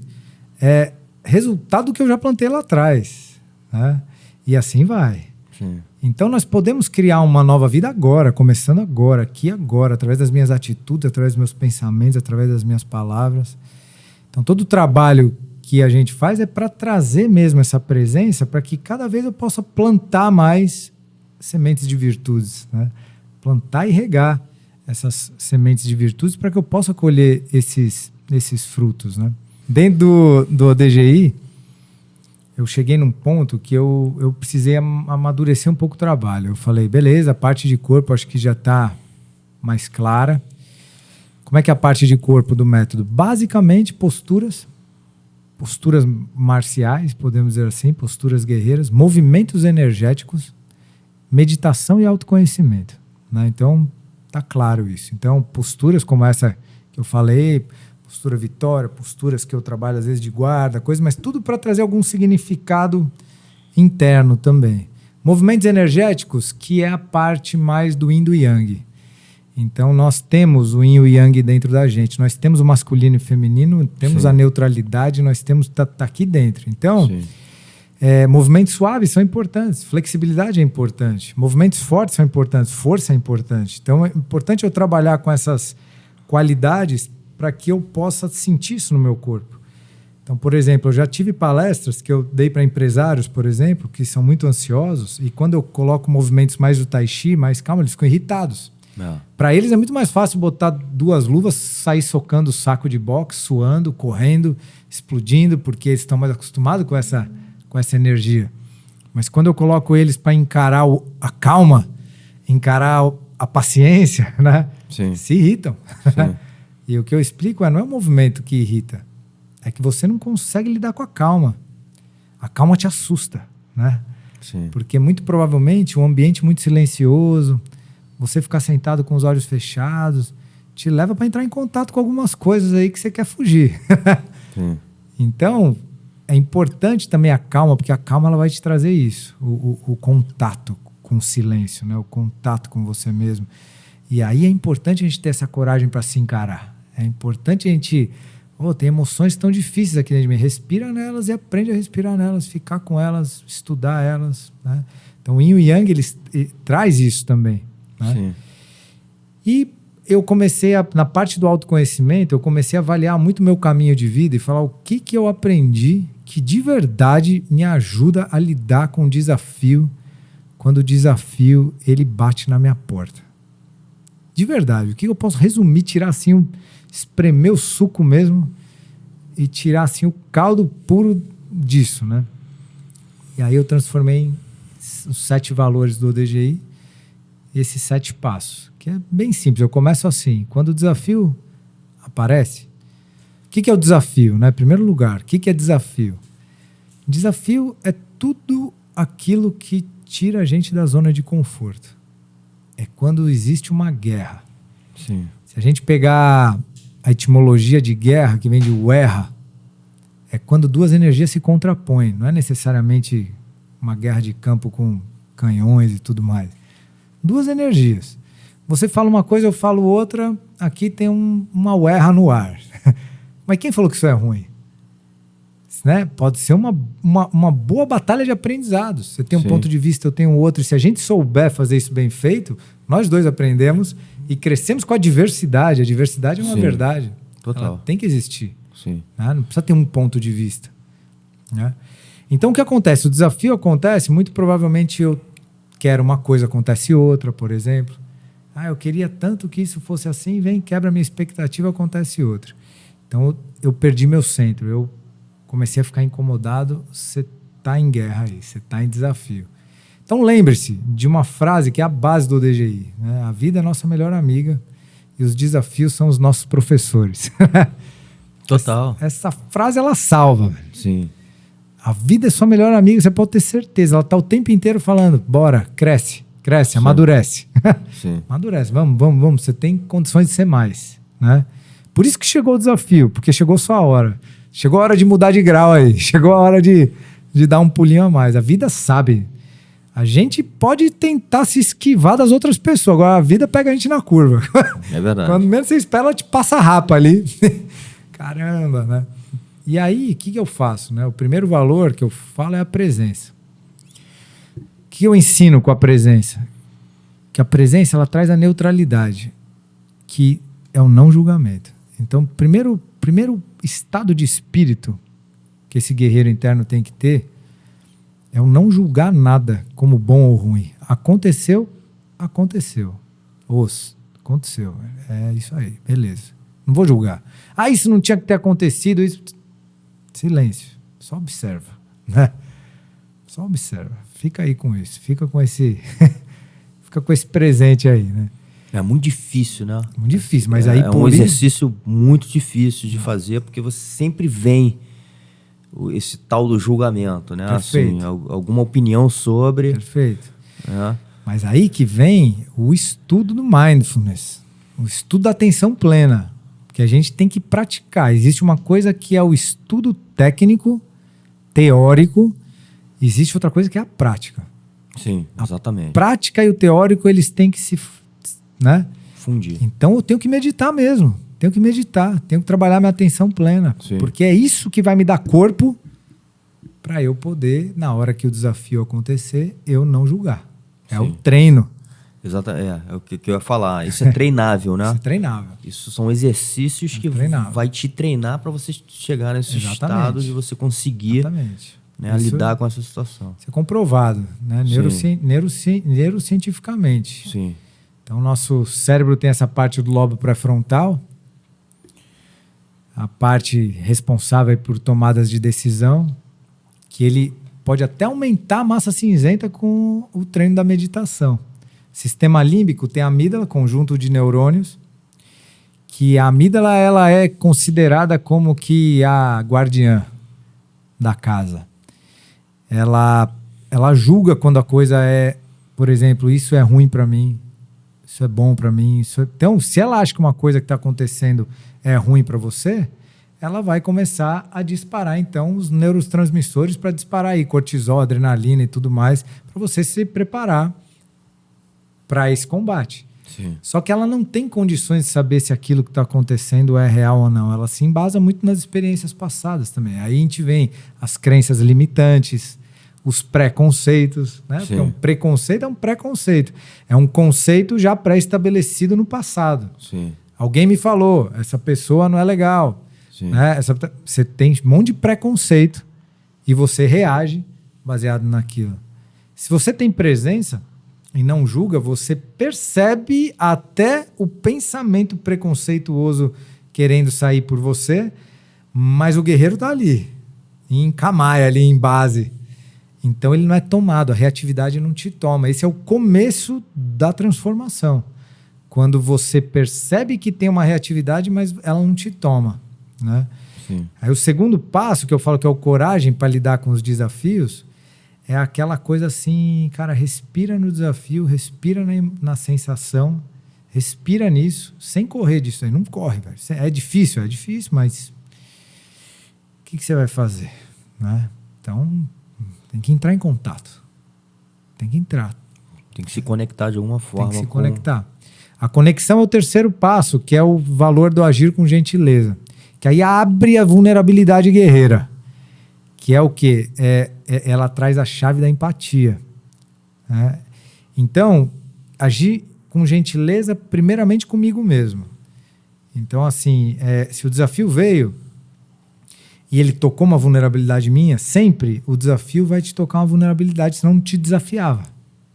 Speaker 1: é resultado do que eu já plantei lá atrás, né? E assim vai.
Speaker 2: Sim.
Speaker 1: Então, nós podemos criar uma nova vida agora, começando agora, aqui agora, através das minhas atitudes, através dos meus pensamentos, através das minhas palavras. Então, todo o trabalho que a gente faz é para trazer mesmo essa presença, para que cada vez eu possa plantar mais sementes de virtudes, né? Plantar e regar essas sementes de virtudes para que eu possa colher esses frutos, né? Dentro do ODGI, eu cheguei num ponto que eu precisei amadurecer um pouco o trabalho. Eu falei, beleza, a parte de corpo acho que já está mais clara. Como é que é a parte de corpo do método? Basicamente, posturas marciais, podemos dizer assim, posturas guerreiras, movimentos energéticos, meditação e autoconhecimento, né? Então, Tá claro isso. Então, posturas como essa que eu falei, postura Vitória, posturas que eu trabalho às vezes de guarda, coisa, mas tudo para trazer algum significado interno também. Movimentos energéticos, que é a parte mais do yin e do yang. Então, nós temos o yin e o yang dentro da gente. Nós temos o masculino e o feminino, temos a neutralidade, nós temos... Tá aqui dentro. Então, movimentos suaves são importantes, flexibilidade é importante, movimentos fortes são importantes, força é importante. Então, é importante eu trabalhar com essas qualidades para que eu possa sentir isso no meu corpo. Então, por exemplo, eu já tive palestras que eu dei para empresários, por exemplo, que são muito ansiosos, e quando eu coloco movimentos mais do tai chi, mais calma, eles ficam irritados. Para eles é muito mais fácil botar 2 luvas, sair socando o saco de boxe, suando, correndo, explodindo, porque eles estão mais acostumados com essa energia. Mas quando eu coloco eles para encarar a calma, encarar a paciência, né? Se irritam. E o que eu explico não é o movimento que irrita, é que você não consegue lidar com a calma. A calma te assusta, né? Porque muito provavelmente um ambiente muito silencioso, você ficar sentado com os olhos fechados, te leva para entrar em contato com algumas coisas aí que você quer fugir. Então, é importante também a calma, porque a calma ela vai te trazer isso, o contato com o silêncio, né? O contato com você mesmo. E aí é importante a gente ter essa coragem para se encarar. É importante a gente... tem emoções tão difíceis aqui dentro de mim. Respira nelas e aprende a respirar nelas, ficar com elas, estudar elas, né? Então, o Yin e o Yang, ele traz isso também, né? E eu comecei, na parte do autoconhecimento, eu comecei a avaliar muito o meu caminho de vida e falar o que eu aprendi que de verdade me ajuda a lidar com o desafio quando o desafio ele bate na minha porta. De verdade, o que eu posso resumir, tirar assim, espremer o suco mesmo e tirar assim o caldo puro disso, né? E aí eu transformei em os 7 valores do ODGI, esses 7 passos, que é bem simples. Eu começo assim, quando o desafio aparece, o que é o desafio, né? Em primeiro lugar, o que é desafio? Desafio é tudo aquilo que tira a gente da zona de conforto. É quando existe uma guerra. Se a gente pegar a etimologia de guerra, que vem de guerra, é quando 2 energias se contrapõem. Não é necessariamente uma guerra de campo com canhões e tudo mais. 2 energias. Você fala uma coisa, eu falo outra, aqui tem uma guerra no ar. Mas quem falou que isso é ruim? Né? Pode ser uma boa batalha de aprendizados. Você tem um ponto de vista, eu tenho outro. E se a gente souber fazer isso bem feito, nós 2 aprendemos e crescemos com a diversidade. A diversidade é uma verdade.
Speaker 2: Total.
Speaker 1: Ela tem que existir. Né? Não precisa ter um ponto de vista. Né? Então, o que acontece? O desafio acontece, muito provavelmente eu quero uma coisa, acontece outra, por exemplo. Eu queria tanto que isso fosse assim, vem, quebra minha expectativa, acontece outra. Então, eu perdi meu centro. Eu comecei a ficar incomodado. Você está em guerra aí, você está em desafio. Então, lembre-se de uma frase que é a base do ODGI, né? A vida é nossa melhor amiga e os desafios são os nossos professores.
Speaker 2: Total.
Speaker 1: Essa frase, ela salva. Velho.
Speaker 2: Sim.
Speaker 1: A vida é sua melhor amiga, você pode ter certeza. Ela está o tempo inteiro falando, bora, cresce, amadurece. Amadurece, vamos, você tem condições de ser mais, né? Por isso que chegou o desafio, porque chegou sua hora. Chegou a hora de mudar de grau aí, chegou a hora de dar um pulinho a mais. A vida sabe. A gente pode tentar se esquivar das outras pessoas, agora a vida pega a gente na curva.
Speaker 2: É verdade.
Speaker 1: Quando menos você espera, ela te passa rapa ali. Caramba, né? E aí, o que eu faço? Né? O primeiro valor que eu falo é a presença. O que eu ensino com a presença? Que a presença, ela traz a neutralidade, que é o não julgamento. Então, primeiro estado de espírito que esse guerreiro interno tem que ter é o não julgar nada como bom ou ruim. Aconteceu. Aconteceu. É isso aí, beleza. Não vou julgar. Isso não tinha que ter acontecido. Isso... Silêncio. Só observa. Né? Só observa. Fica aí com isso. Fica com esse presente aí, né?
Speaker 2: É muito difícil, né?
Speaker 1: Muito difícil, mas aí...
Speaker 2: É um exercício muito difícil de fazer, porque você sempre vem esse tal do julgamento, né?
Speaker 1: Perfeito.
Speaker 2: Assim, alguma opinião sobre...
Speaker 1: Perfeito.
Speaker 2: É.
Speaker 1: Mas aí que vem o estudo do mindfulness, o estudo da atenção plena, que a gente tem que praticar. Existe uma coisa que é o estudo técnico, teórico, existe outra coisa que é a prática.
Speaker 2: Sim, exatamente.
Speaker 1: A prática e o teórico, eles têm que se, né,
Speaker 2: fundir.
Speaker 1: Então eu tenho que meditar mesmo, tenho que trabalhar minha atenção plena,
Speaker 2: Sim.
Speaker 1: porque é isso que vai me dar corpo para eu poder, na hora que o desafio acontecer, eu não julgar. É
Speaker 2: Sim.
Speaker 1: o treino.
Speaker 2: Exatamente, é o que eu ia falar. Isso é treinável, né?
Speaker 1: Isso é treinável.
Speaker 2: Isso são exercícios que vai te treinar para você chegar nesse estado de você conseguir, né, lidar com essa situação.
Speaker 1: Isso é comprovado, né? Neurocientificamente.
Speaker 2: Sim.
Speaker 1: Então, o nosso cérebro tem essa parte do lobo pré-frontal, a parte responsável por tomadas de decisão, que ele pode até aumentar a massa cinzenta com o treino da meditação. Sistema límbico tem a amígdala, conjunto de neurônios, que a amígdala ela é considerada como que a guardiã da casa. Ela julga quando a coisa é, por exemplo, isso é ruim para mim, isso é bom para mim. Então, se ela acha que uma coisa que está acontecendo é ruim para você, ela vai começar a disparar, então, os neurotransmissores para disparar aí cortisol, adrenalina e tudo mais, para você se preparar para esse combate.
Speaker 2: Sim.
Speaker 1: Só que ela não tem condições de saber se aquilo que está acontecendo é real ou não. Ela se embasa muito nas experiências passadas também. Aí a gente vem as crenças limitantes, os preconceitos, né? Porque um preconceito é um preconceito. É um conceito já pré-estabelecido no passado.
Speaker 2: Sim.
Speaker 1: Alguém me falou, essa pessoa não é legal. Né? Você tem um monte de preconceito e você reage baseado naquilo. Se você tem presença e não julga, você percebe até o pensamento preconceituoso querendo sair por você, mas o guerreiro está ali, em camaia, ali em base. Então ele não é tomado, a reatividade não te toma. Esse é o começo da transformação. Quando você percebe que tem uma reatividade, mas ela não te toma. Né?
Speaker 2: Sim.
Speaker 1: Aí o segundo passo, que eu falo que é o coragem para lidar com os desafios, é aquela coisa assim, cara, respira no desafio, respira na sensação, respira nisso, sem correr disso aí. Não corre, velho. É difícil, mas o que você vai fazer? Né? Então, tem que entrar em contato. Tem que entrar.
Speaker 2: Tem que se conectar de alguma forma.
Speaker 1: Tem que se conectar. A conexão é o terceiro passo, que é o valor do agir com gentileza. Que aí abre a vulnerabilidade guerreira. Que é o quê? Ela traz a chave da empatia. Né? Então, agir com gentileza, primeiramente comigo mesmo. Então, assim, se o desafio veio e ele tocou uma vulnerabilidade minha, sempre o desafio vai te tocar uma vulnerabilidade, senão não te desafiava.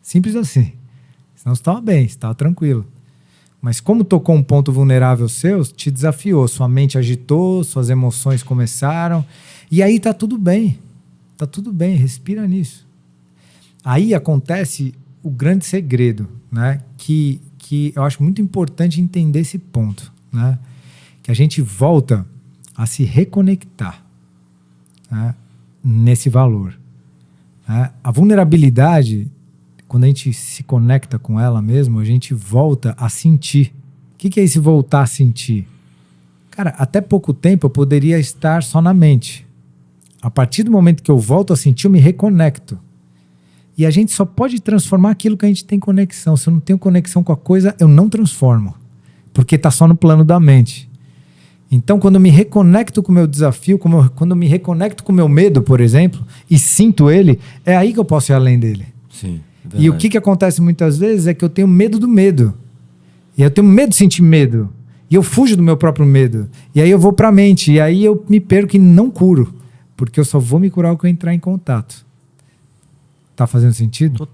Speaker 1: Simples assim. Senão você estava bem, você estava tranquilo. Mas como tocou um ponto vulnerável seu, te desafiou, sua mente agitou, suas emoções começaram, e aí tá tudo bem, respira nisso. Aí acontece o grande segredo, né? Que eu acho muito importante entender esse ponto, né? Que a gente volta a se reconectar, né? Nesse valor. Né? A vulnerabilidade, quando a gente se conecta com ela mesmo, a gente volta a sentir. O que é esse voltar a sentir? Cara, até pouco tempo eu poderia estar só na mente. A partir do momento que eu volto a sentir, eu me reconecto. E a gente só pode transformar aquilo que a gente tem conexão. Se eu não tenho conexão com a coisa, eu não transformo. Porque está só no plano da mente. Então, quando eu me reconecto com o meu desafio, quando eu me reconecto com o meu medo, por exemplo, e sinto ele, é aí que eu posso ir além dele.
Speaker 2: Sim.
Speaker 1: Verdade. E o que acontece muitas vezes é que eu tenho medo do medo. E eu tenho medo de sentir medo. E eu fujo do meu próprio medo. E aí eu vou para a mente. E aí eu me perco e não curo. Porque eu só vou me curar quando eu entrar em contato. Tá fazendo sentido?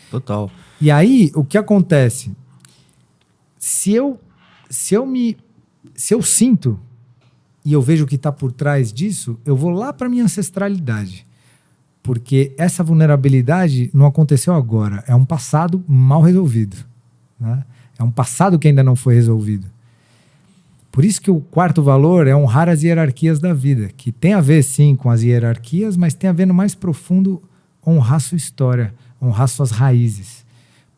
Speaker 2: Total.
Speaker 1: E aí, o que acontece? Se eu sinto e eu vejo o que está por trás disso, eu vou lá para minha ancestralidade. Porque essa vulnerabilidade não aconteceu agora. É um passado mal resolvido. Né? É um passado que ainda não foi resolvido. Por isso que o quarto valor é honrar as hierarquias da vida. Que tem a ver, sim, com as hierarquias, mas tem a ver no mais profundo honrar sua história, honrar suas raízes.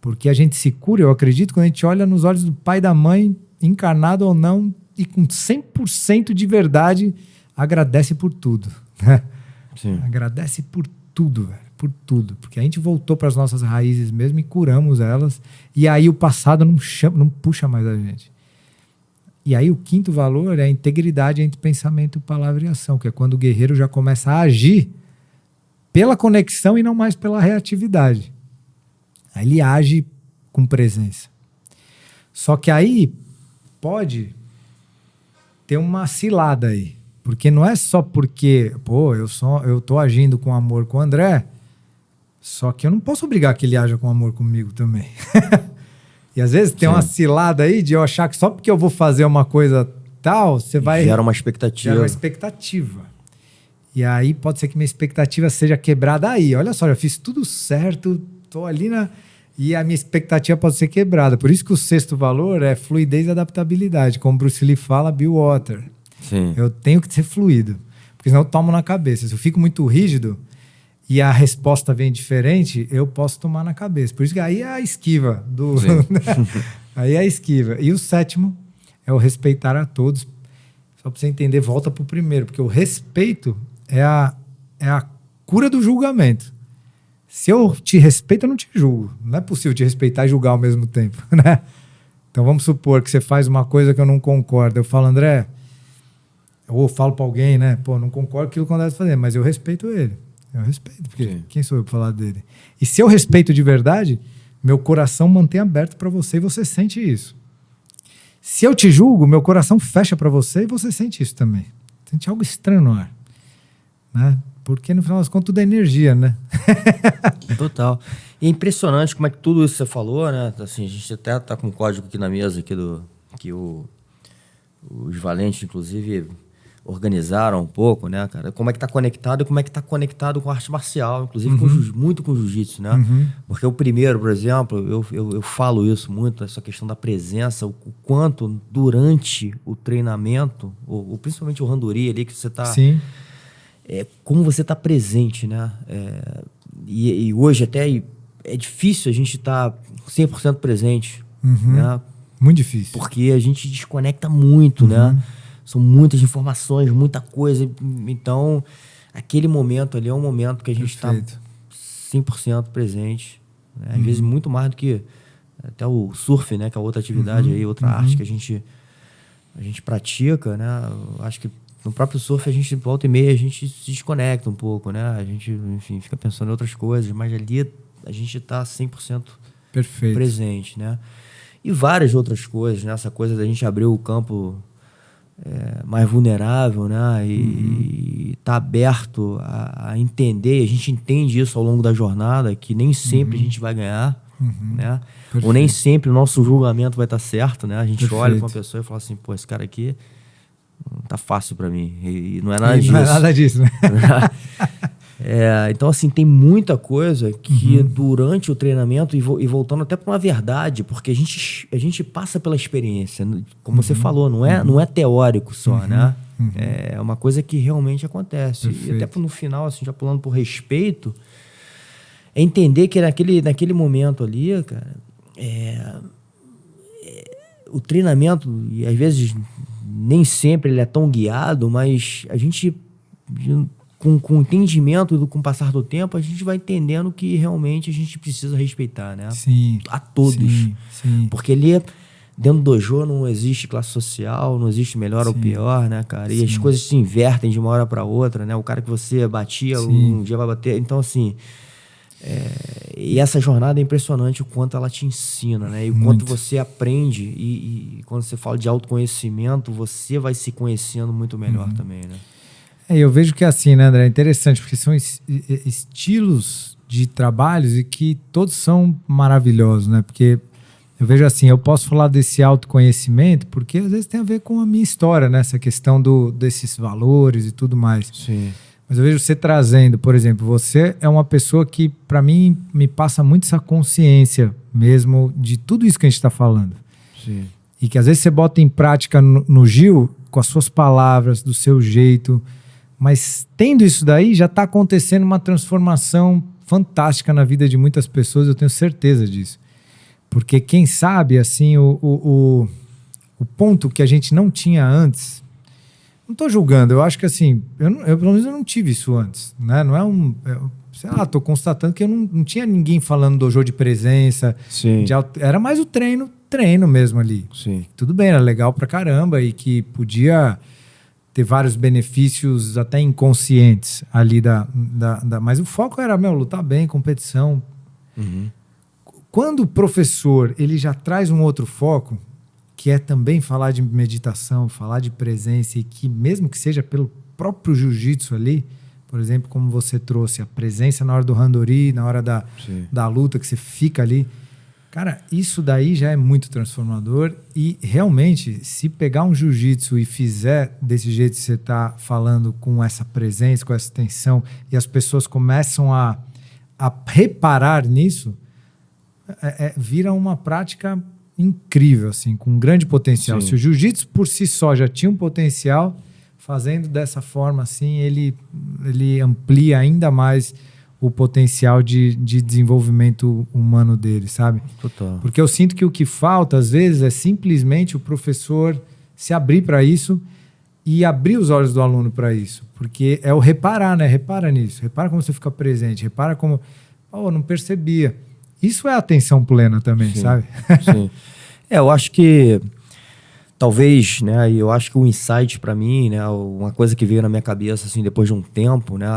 Speaker 1: Porque a gente se cura, eu acredito, quando a gente olha nos olhos do pai e da mãe, encarnado ou não, e com 100% de verdade, agradece por tudo. Né?
Speaker 2: Sim.
Speaker 1: Agradece por tudo, velho. Por tudo. Porque a gente voltou para as nossas raízes mesmo e curamos elas. E aí o passado não puxa mais a gente. E aí o quinto valor é a integridade entre pensamento, palavra e ação, que é quando o guerreiro já começa a agir pela conexão e não mais pela reatividade. Aí ele age com presença. Só que aí pode ter uma cilada aí. Porque não é só porque, eu tô agindo com amor com o André, só que eu não posso obrigar que ele haja com amor comigo também. E às vezes tem uma cilada aí de eu achar que só porque eu vou fazer uma coisa tal, você vai...
Speaker 2: Gera uma expectativa.
Speaker 1: Gera uma expectativa. E aí pode ser que minha expectativa seja quebrada aí. Olha só, eu fiz tudo certo, tô ali na... E a minha expectativa pode ser quebrada. Por isso que o sexto valor é fluidez e adaptabilidade. Como Bruce Lee fala, be water.
Speaker 2: Sim.
Speaker 1: Eu tenho que ser fluido. Porque senão eu tomo na cabeça. Se eu fico muito rígido e a resposta vem diferente, eu posso tomar na cabeça. Por isso que aí é a esquiva. Aí é a esquiva. E o sétimo é o respeitar a todos. Só para você entender, volta para o primeiro. Porque o respeito é a cura do julgamento. Se eu te respeito, eu não te julgo. Não é possível te respeitar e julgar ao mesmo tempo, né? Então vamos supor que você faz uma coisa que eu não concordo. Eu falo, André, ou falo para alguém, né? Pô, não concordo com aquilo que o André está fazendo, mas eu respeito ele. Eu respeito, porque quem sou eu para falar dele? E se eu respeito de verdade, meu coração mantém aberto para você e você sente isso. Se eu te julgo, meu coração fecha para você e você sente isso também. Sente algo estranho no ar, né? Porque no final das contas tudo é energia, né?
Speaker 2: Total. E é impressionante como é que tudo isso que você falou, né? Assim, a gente até tá com um código aqui na mesa aqui que os valentes, inclusive, organizaram um pouco, né, cara? Como é que tá conectado e como é que tá conectado com a arte marcial, inclusive muito com o jiu-jitsu, né? Porque o primeiro, por exemplo, eu falo isso muito, essa questão da presença, o quanto durante o treinamento, ou principalmente o randori ali, que você tá...
Speaker 1: Sim.
Speaker 2: Como você tá presente, né? E hoje até é difícil a gente estar 100% presente, né?
Speaker 1: Muito difícil.
Speaker 2: Porque a gente desconecta muito, né? São muitas informações, muita coisa. Então, aquele momento ali é um momento que a gente está 100% presente. Né? Às vezes, muito mais do que até o surf, né? Que é outra atividade, aí, outra arte que a gente pratica, né? Eu acho que no próprio surf, a gente, volta e meia, a gente se desconecta um pouco, né? A gente, enfim, fica pensando em outras coisas, mas ali a gente está 100% presente, né? E várias outras coisas, né? Essa coisa da gente abrir o campo mais vulnerável, né? E tá aberto a entender, a gente entende isso ao longo da jornada, que nem sempre a gente vai ganhar, né? Ou nem sempre o nosso julgamento vai estar certo, né? A gente olha para uma pessoa e fala assim, pô, esse cara aqui não tá fácil para mim. E não é nada disso.
Speaker 1: Não é nada disso, né?
Speaker 2: Então, assim, tem muita coisa que durante o treinamento, e voltando até para uma verdade, porque a gente passa pela experiência, como você falou, não é teórico só, né? É uma coisa que realmente acontece.
Speaker 1: Perfeito.
Speaker 2: E até no final, assim, já pulando por respeito, é entender que naquele momento ali, cara, o treinamento, e às vezes nem sempre ele é tão guiado, mas a gente... Com o entendimento, com o passar do tempo, a gente vai entendendo que realmente a gente precisa respeitar, né?
Speaker 1: Sim.
Speaker 2: A todos.
Speaker 1: Sim.
Speaker 2: Porque ali, dentro do dojo, não existe classe social, não existe melhor ou pior, né, cara? E as coisas se invertem de uma hora para outra, né? O cara que você batia, um dia vai bater. Então, assim... E essa jornada é impressionante o quanto ela te ensina, né? E o quanto você aprende. E quando você fala de autoconhecimento, você vai se conhecendo muito melhor também, né?
Speaker 1: Eu vejo que é assim, né, André? É interessante, porque são estilos de trabalhos e que todos são maravilhosos, né? Porque eu vejo assim, eu posso falar desse autoconhecimento porque às vezes tem a ver com a minha história, né? Essa questão desses valores e tudo mais.
Speaker 2: Sim.
Speaker 1: Mas eu vejo você trazendo, por exemplo, você é uma pessoa que, para mim, me passa muito essa consciência mesmo de tudo isso que a gente está falando.
Speaker 2: Sim.
Speaker 1: E que às vezes você bota em prática no Gil, com as suas palavras, do seu jeito... Mas tendo isso daí, já está acontecendo uma transformação fantástica na vida de muitas pessoas, eu tenho certeza disso. Porque quem sabe, assim, o ponto que a gente não tinha antes... Não estou julgando, eu acho que assim, eu pelo menos eu não tive isso antes, né? Não é sei lá, estou constatando que eu não tinha ninguém falando dojo de presença.
Speaker 2: Sim.
Speaker 1: Era mais o treino mesmo ali.
Speaker 2: Sim.
Speaker 1: Tudo bem, era legal pra caramba e que podia ter vários benefícios até inconscientes ali mas o foco era, lutar bem, competição.
Speaker 2: Uhum.
Speaker 1: Quando o professor, ele já traz um outro foco, que é também falar de meditação, falar de presença, e que mesmo que seja pelo próprio jiu-jitsu ali, por exemplo, como você trouxe, a presença na hora do randori, na hora da luta, que você fica ali. Cara, isso daí já é muito transformador e realmente, se pegar um jiu-jitsu e fizer desse jeito que você está falando, com essa presença, com essa tensão, e as pessoas começam a reparar nisso, vira uma prática incrível, assim, com um grande potencial.
Speaker 2: Sim.
Speaker 1: Se o jiu-jitsu por si só já tinha um potencial, fazendo dessa forma assim, ele amplia ainda mais o potencial de desenvolvimento humano dele, sabe?
Speaker 2: Total.
Speaker 1: Porque eu sinto que o que falta, às vezes, é simplesmente o professor se abrir para isso e abrir os olhos do aluno para isso. Porque é o reparar, né? Repara nisso. Repara como você fica presente. Repara como... não percebia. Isso é atenção plena também,
Speaker 2: sim,
Speaker 1: sabe?
Speaker 2: Sim. Eu acho que talvez, né, eu acho que o insight para mim, né, uma coisa que veio na minha cabeça assim depois de um tempo, né,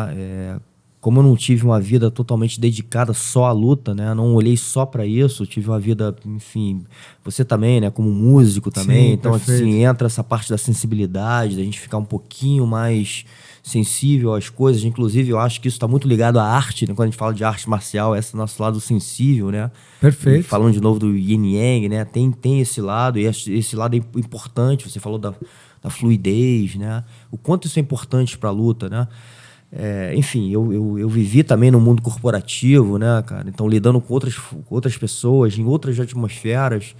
Speaker 2: como eu não tive uma vida totalmente dedicada só à luta, né, não olhei só para isso, tive uma vida, enfim, você também, né, como músico também,
Speaker 1: sim,
Speaker 2: então
Speaker 1: perfeito.
Speaker 2: assim entra essa parte da sensibilidade, da gente ficar um pouquinho mais sensível às coisas. Inclusive, eu acho que isso está muito ligado à arte, né? Quando a gente fala de arte marcial, esse é o nosso lado sensível, né?
Speaker 1: Perfeito.
Speaker 2: E falando de novo do yin yang, né? Tem esse lado, e esse lado é importante. Você falou da fluidez, né? O quanto isso é importante para a luta, né? Enfim, eu vivi também no mundo corporativo, né, cara? Então, lidando com outras pessoas, em outras atmosferas,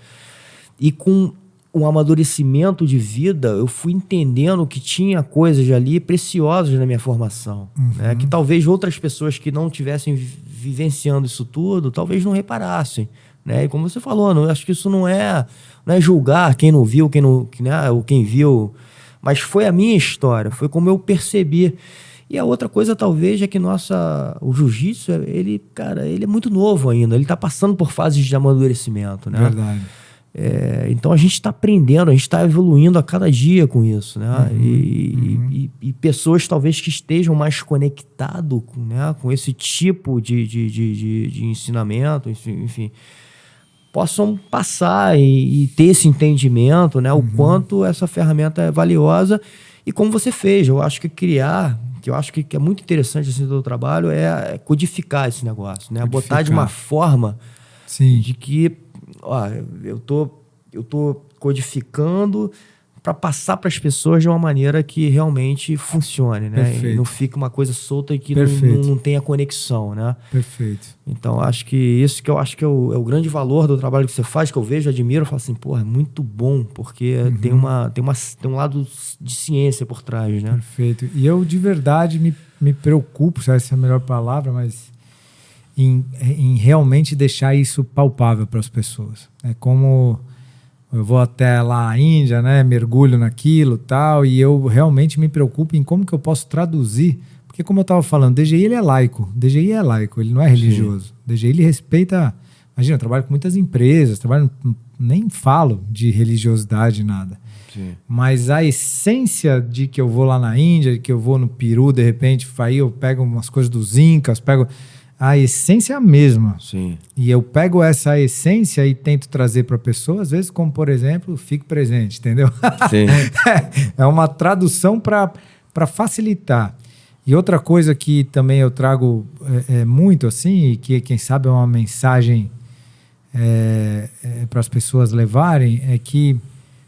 Speaker 2: e com um amadurecimento de vida, eu fui entendendo que tinha coisas ali preciosas na minha formação, né? Que talvez outras pessoas que não tivessem vivenciando isso tudo, talvez não reparassem, né? E como você falou, eu acho que isso não é julgar quem não viu, ou quem viu, mas foi a minha história, foi como eu percebi. E a outra coisa talvez é que o jiu-jitsu, ele é muito novo ainda, ele está passando por fases de amadurecimento, né?
Speaker 1: Verdade.
Speaker 2: Então a gente está aprendendo, a gente está evoluindo a cada dia com isso, né? E pessoas talvez que estejam mais conectadas com esse tipo de ensinamento, enfim, possam passar e ter esse entendimento, né? O quanto essa ferramenta é valiosa. E como você fez, eu acho que que eu acho que é muito interessante assim, do teu trabalho, é codificar esse negócio, né? Botar de uma forma
Speaker 1: Sim.
Speaker 2: de que eu tô codificando para passar para as pessoas de uma maneira que realmente funcione, né?
Speaker 1: Perfeito.
Speaker 2: E não fique uma coisa solta e que não tenha conexão, né?
Speaker 1: Perfeito.
Speaker 2: Então, acho que isso que eu acho que é o grande valor do trabalho que você faz, que eu vejo, admiro, eu falo assim, é muito bom, porque tem um lado de ciência por trás, né?
Speaker 1: Perfeito. E eu, de verdade, me preocupo, se essa é a melhor palavra, mas em realmente deixar isso palpável para as pessoas. É como eu vou até lá à Índia, né, mergulho naquilo e tal, e eu realmente me preocupo em como que eu posso traduzir, porque como eu estava falando, DGI ele é laico, ele não é religioso. Sim. DGI ele respeita, imagina, eu trabalho com muitas empresas, nem falo de religiosidade, nada. Sim. Mas a essência de que eu vou lá na Índia, de que eu vou no Peru, de repente, aí eu pego umas coisas dos Incas, a essência é a mesma.
Speaker 2: Sim.
Speaker 1: E eu pego essa essência e tento trazer para a pessoa, às vezes, como, por exemplo, fique presente, entendeu?
Speaker 2: Sim.
Speaker 1: É uma tradução para facilitar. E outra coisa que também eu trago muito, assim, e que, quem sabe, é uma mensagem para as pessoas levarem, é que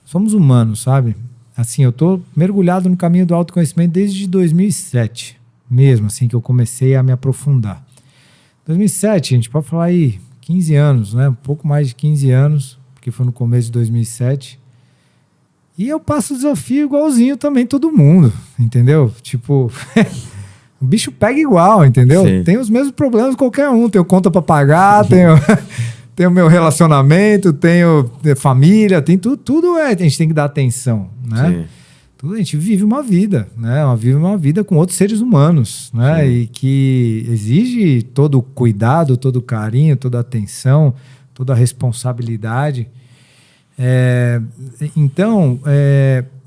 Speaker 1: somos humanos, sabe? Assim, eu estou mergulhado no caminho do autoconhecimento desde 2007, mesmo, assim, que eu comecei a me aprofundar. 2007, a gente pode falar aí 15 anos, né? Um pouco mais de 15 anos, porque foi no começo de 2007. E eu passo o desafio igualzinho também todo mundo, entendeu? Tipo, o bicho pega igual, entendeu?
Speaker 2: Sim.
Speaker 1: Tem os mesmos problemas qualquer um. Tenho conta para pagar, tenho meu relacionamento, tenho família, tem tudo a gente tem que dar atenção, né?
Speaker 2: Sim.
Speaker 1: Tudo, a gente vive uma vida, né? Vive uma vida com outros seres humanos, né?
Speaker 2: Sim.
Speaker 1: E que exige todo o cuidado, todo o carinho, toda a atenção, toda a responsabilidade.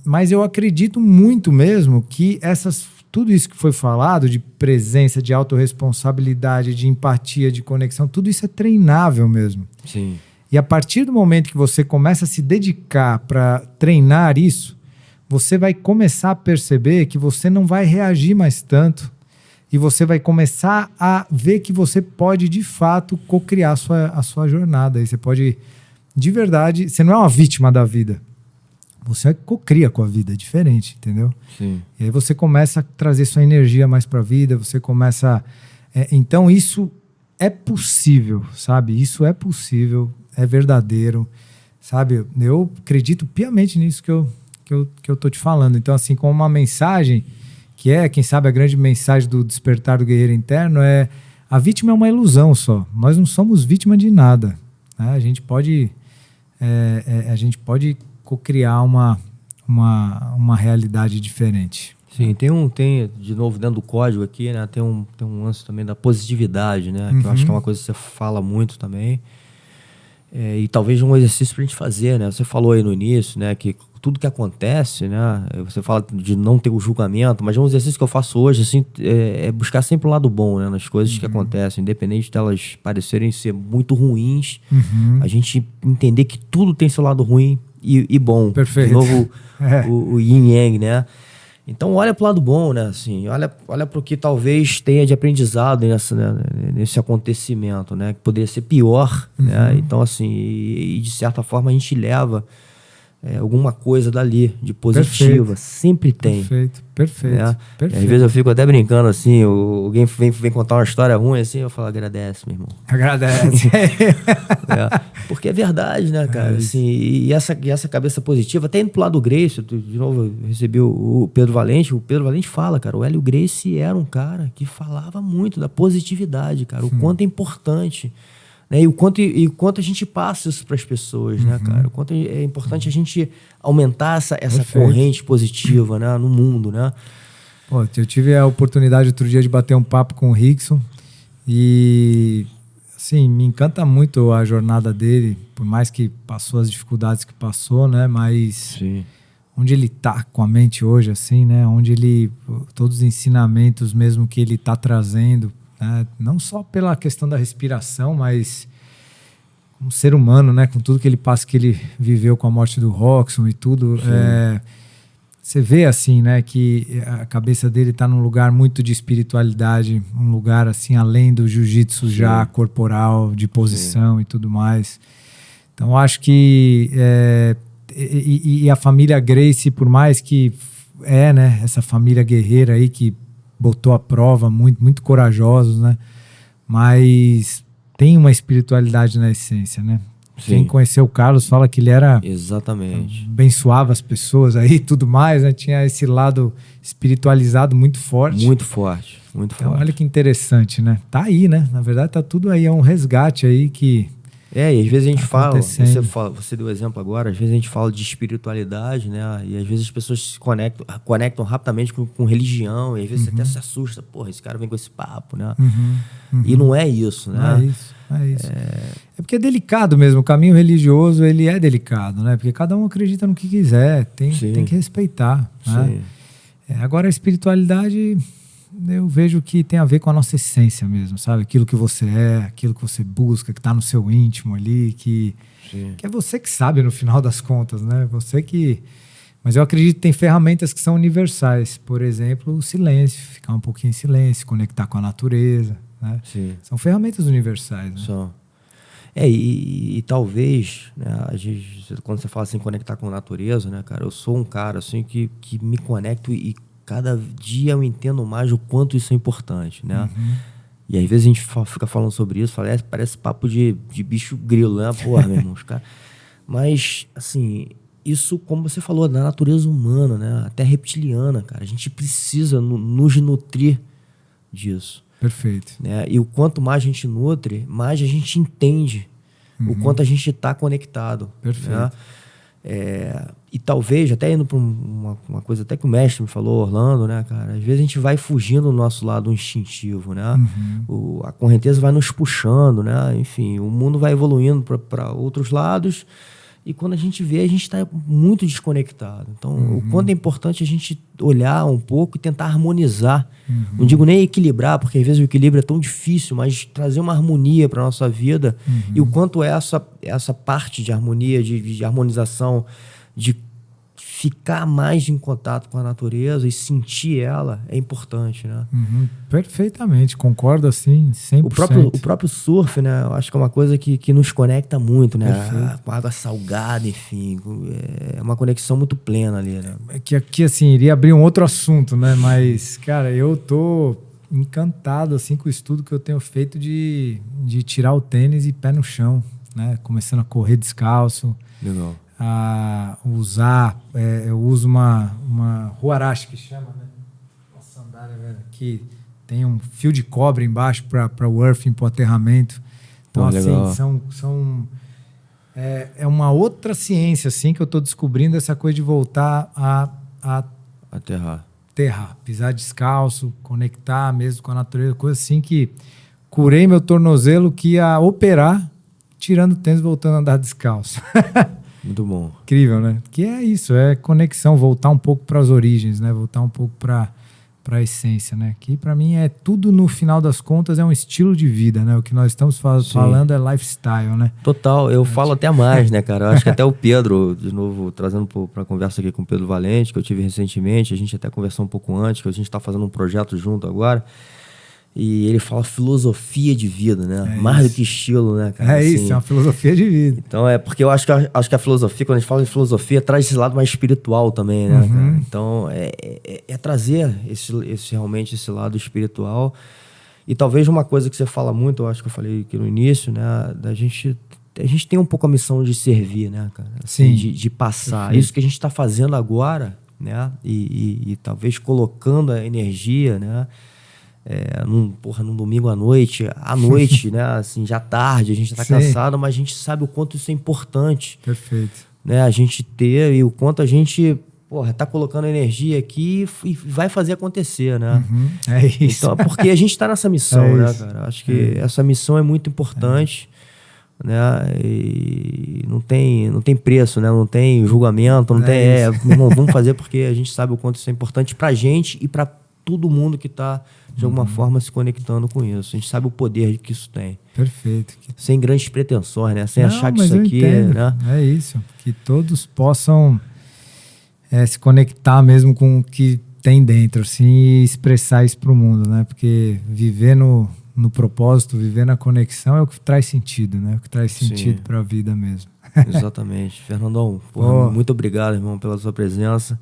Speaker 1: Mas eu acredito muito mesmo que tudo isso que foi falado de presença, de autorresponsabilidade, de empatia, de conexão, tudo isso é treinável mesmo.
Speaker 2: Sim.
Speaker 1: E a partir do momento que você começa a se dedicar para treinar isso, você vai começar a perceber que você não vai reagir mais tanto e você vai começar a ver que você pode, de fato, co-criar a sua jornada. E você pode, de verdade, você não é uma vítima da vida. Você co-cria com a vida, é diferente, entendeu?
Speaker 2: Sim.
Speaker 1: E aí você começa a trazer sua energia mais para a vida, você começa... então isso é possível, sabe? Isso é possível, é verdadeiro, sabe? Eu acredito piamente nisso que eu tô te falando. Então, assim, com uma mensagem que quem sabe, a grande mensagem do despertar do guerreiro interno a vítima é uma ilusão só. Nós não somos vítima de nada, né? A gente pode co-criar uma realidade diferente.
Speaker 2: Sim, tem de novo dentro do código aqui, né? Tem um lance também da positividade, né? Que eu acho que é uma coisa que você fala muito também. E talvez um exercício pra gente fazer, né? Você falou aí no início, né? Que tudo que acontece, né? Você fala de não ter o julgamento, mas um exercício que eu faço hoje, assim, é buscar sempre o lado bom, né? Nas coisas que acontecem, independente delas parecerem ser muito ruins, a gente entender que tudo tem seu lado ruim e bom.
Speaker 1: Perfeito.
Speaker 2: De novo, o yin yang, né? Então olha pro lado bom, né? Assim, olha pro que talvez tenha de aprendizado nesse acontecimento, né? Que poderia ser pior, né? Então, assim, e de certa forma a gente leva alguma coisa dali de positiva.
Speaker 1: Perfeito.
Speaker 2: Sempre tem.
Speaker 1: Perfeito.
Speaker 2: Né?
Speaker 1: Perfeito.
Speaker 2: Às vezes eu fico até brincando assim, alguém vem contar uma história ruim assim, eu falo, agradece, meu irmão.
Speaker 1: Agradece.
Speaker 2: Porque é verdade, né, cara? Assim, e essa cabeça positiva, até indo pro lado do Gracie, de novo eu recebi o Pedro Valente. O Pedro Valente fala, cara, o Hélio Gracie era um cara que falava muito da positividade, cara, o quanto é importante, né? E o quanto a gente passa isso para as pessoas, né, cara? O quanto é importante a gente aumentar essa corrente positiva, né, no mundo, né?
Speaker 1: Pô, eu tive a oportunidade outro dia de bater um papo com o Rickson e, assim, me encanta muito a jornada dele, por mais que passou as dificuldades que passou, né? Mas
Speaker 2: Sim.
Speaker 1: Onde ele tá com a mente hoje, assim, né? Todos os ensinamentos mesmo que ele tá trazendo, né? Não só pela questão da respiração, mas como ser humano, né? Com tudo que ele passa, que ele viveu com a morte do Rockson e tudo. Você vê, assim, né? Que a cabeça dele tá num lugar muito de espiritualidade, um lugar, assim, além do jiu-jitsu já corporal, de posição e tudo mais. Então, acho que... E a família Gracie, por mais que né? Essa família guerreira aí que botou à prova, muito, muito corajosos, né? Mas tem uma espiritualidade na essência, né?
Speaker 2: Sim.
Speaker 1: Quem conheceu o Carlos fala que ele era...
Speaker 2: Exatamente.
Speaker 1: Abençoava as pessoas aí e tudo mais, né? Tinha esse lado espiritualizado muito forte.
Speaker 2: Muito forte, muito
Speaker 1: então,
Speaker 2: forte.
Speaker 1: olha que interessante, né? Tá aí, né? Na verdade, tá tudo aí. É um resgate aí que...
Speaker 2: E às vezes a gente fala,
Speaker 1: acontecendo.
Speaker 2: você deu exemplo agora, às vezes a gente fala de espiritualidade, né? E às vezes as pessoas se conectam rapidamente com religião, e às vezes você até se assusta, porra, esse cara vem com esse papo, né? E não é isso, né?
Speaker 1: Não é isso. É porque é delicado mesmo, o caminho religioso, ele é delicado, né? Porque cada um acredita no que quiser, tem que respeitar, né? Agora a espiritualidade... Eu vejo que tem a ver com a nossa essência mesmo, sabe? Aquilo que você aquilo que você busca, que está no seu íntimo ali, que é você que sabe no final das contas, né? Você que... Mas eu acredito que tem ferramentas que são universais. Por exemplo, o silêncio, ficar um pouquinho em silêncio, conectar com a natureza, né?
Speaker 2: Sim.
Speaker 1: São ferramentas universais, né?
Speaker 2: São. E talvez, né, às vezes, quando você fala assim, conectar com a natureza, né, cara? Eu sou um cara, assim, que me conecto e cada dia eu entendo mais o quanto isso é importante, né? E às vezes a gente fica falando sobre isso, parece papo de bicho grilo, né? Porra, meu irmão, os caras... Mas, assim, isso, como você falou, da natureza humana, né? Até reptiliana, cara. A gente precisa nos nutrir disso.
Speaker 1: Perfeito.
Speaker 2: Né? E o quanto mais a gente nutre, mais a gente entende o quanto a gente está conectado.
Speaker 1: Perfeito.
Speaker 2: Né? E talvez, até indo para uma coisa até que o mestre me falou, Orlando, né, cara? Às vezes a gente vai fugindo do nosso lado instintivo, né? A correnteza vai nos puxando, né? Enfim, o mundo vai evoluindo para outros lados e quando a gente vê, a gente está muito desconectado. Então, o quanto é importante a gente olhar um pouco e tentar harmonizar. Não digo nem equilibrar, porque às vezes o equilíbrio é tão difícil, mas trazer uma harmonia para a nossa vida e o quanto essa parte de harmonia, de harmonização, de ficar mais em contato com a natureza e sentir ela é importante, né?
Speaker 1: Perfeitamente, concordo assim, 100%.
Speaker 2: O próprio surf, né? Eu acho que é uma coisa que nos conecta muito, né? Com a água salgada, enfim. É uma conexão muito plena ali, né?
Speaker 1: Que aqui, assim, iria abrir um outro assunto, né? Mas, cara, eu tô encantado, assim, com o estudo que eu tenho feito de tirar o tênis e pé no chão, né? Começando a correr descalço.
Speaker 2: Legal.
Speaker 1: A usar, eu uso uma huarache que chama, né? Uma sandália, velho, que tem um fio de cobre embaixo para o earthing, para o aterramento. Então, assim, é uma outra ciência, assim, que eu estou descobrindo, essa coisa de voltar a aterrar, pisar descalço, conectar mesmo com a natureza, coisa assim que curei meu tornozelo que ia operar tirando o tênis e voltando a andar descalço.
Speaker 2: Muito bom.
Speaker 1: Incrível, né? Que é isso, é conexão, voltar um pouco para as origens, né? Voltar um pouco para a essência, né? Que para mim é tudo, no final das contas, é um estilo de vida, né? O que nós estamos falando é lifestyle, né?
Speaker 2: Total, eu falo até mais, né, cara? Eu acho que até o Pedro, de novo, trazendo para a conversa aqui com o Pedro Valente, que eu tive recentemente, a gente até conversou um pouco antes, que a gente está fazendo um projeto junto agora. E ele fala filosofia de vida, né? Mais do que estilo, né, cara?
Speaker 1: É isso, é uma filosofia de vida.
Speaker 2: Então, porque eu acho que a filosofia, quando a gente fala de filosofia, traz esse lado mais espiritual também, né, cara? Então, é trazer realmente esse lado espiritual. E talvez uma coisa que você fala muito, eu acho que eu falei aqui no início, né? A gente tem um pouco a missão de servir, né, cara? Assim, de passar. Perfeito. Isso que a gente está fazendo agora, né? E talvez colocando a energia, né? Num domingo à noite, né? Assim, já tarde, a gente tá cansado, mas a gente sabe o quanto isso é importante.
Speaker 1: Perfeito.
Speaker 2: Né? A gente ter e o quanto a gente, tá colocando energia aqui e vai fazer acontecer, né?
Speaker 1: É isso.
Speaker 2: Então, porque a gente tá nessa missão, né, cara? Acho que essa missão é muito importante, né? E não tem preço, né? Não tem julgamento, não tem... vamos fazer porque a gente sabe o quanto isso é importante pra gente e pra todo mundo que tá de alguma forma se conectando com isso. A gente sabe o poder que isso tem.
Speaker 1: Perfeito.
Speaker 2: Sem grandes pretensões, né? Sem achar que isso aqui...
Speaker 1: Né? É isso. Que todos possam se conectar mesmo com o que tem dentro, assim, e expressar isso pro mundo, né? Porque viver no propósito, viver na conexão é o que traz sentido, né? O que traz sentido para a vida mesmo.
Speaker 2: Exatamente. Fernandão, muito obrigado, irmão, pela sua presença.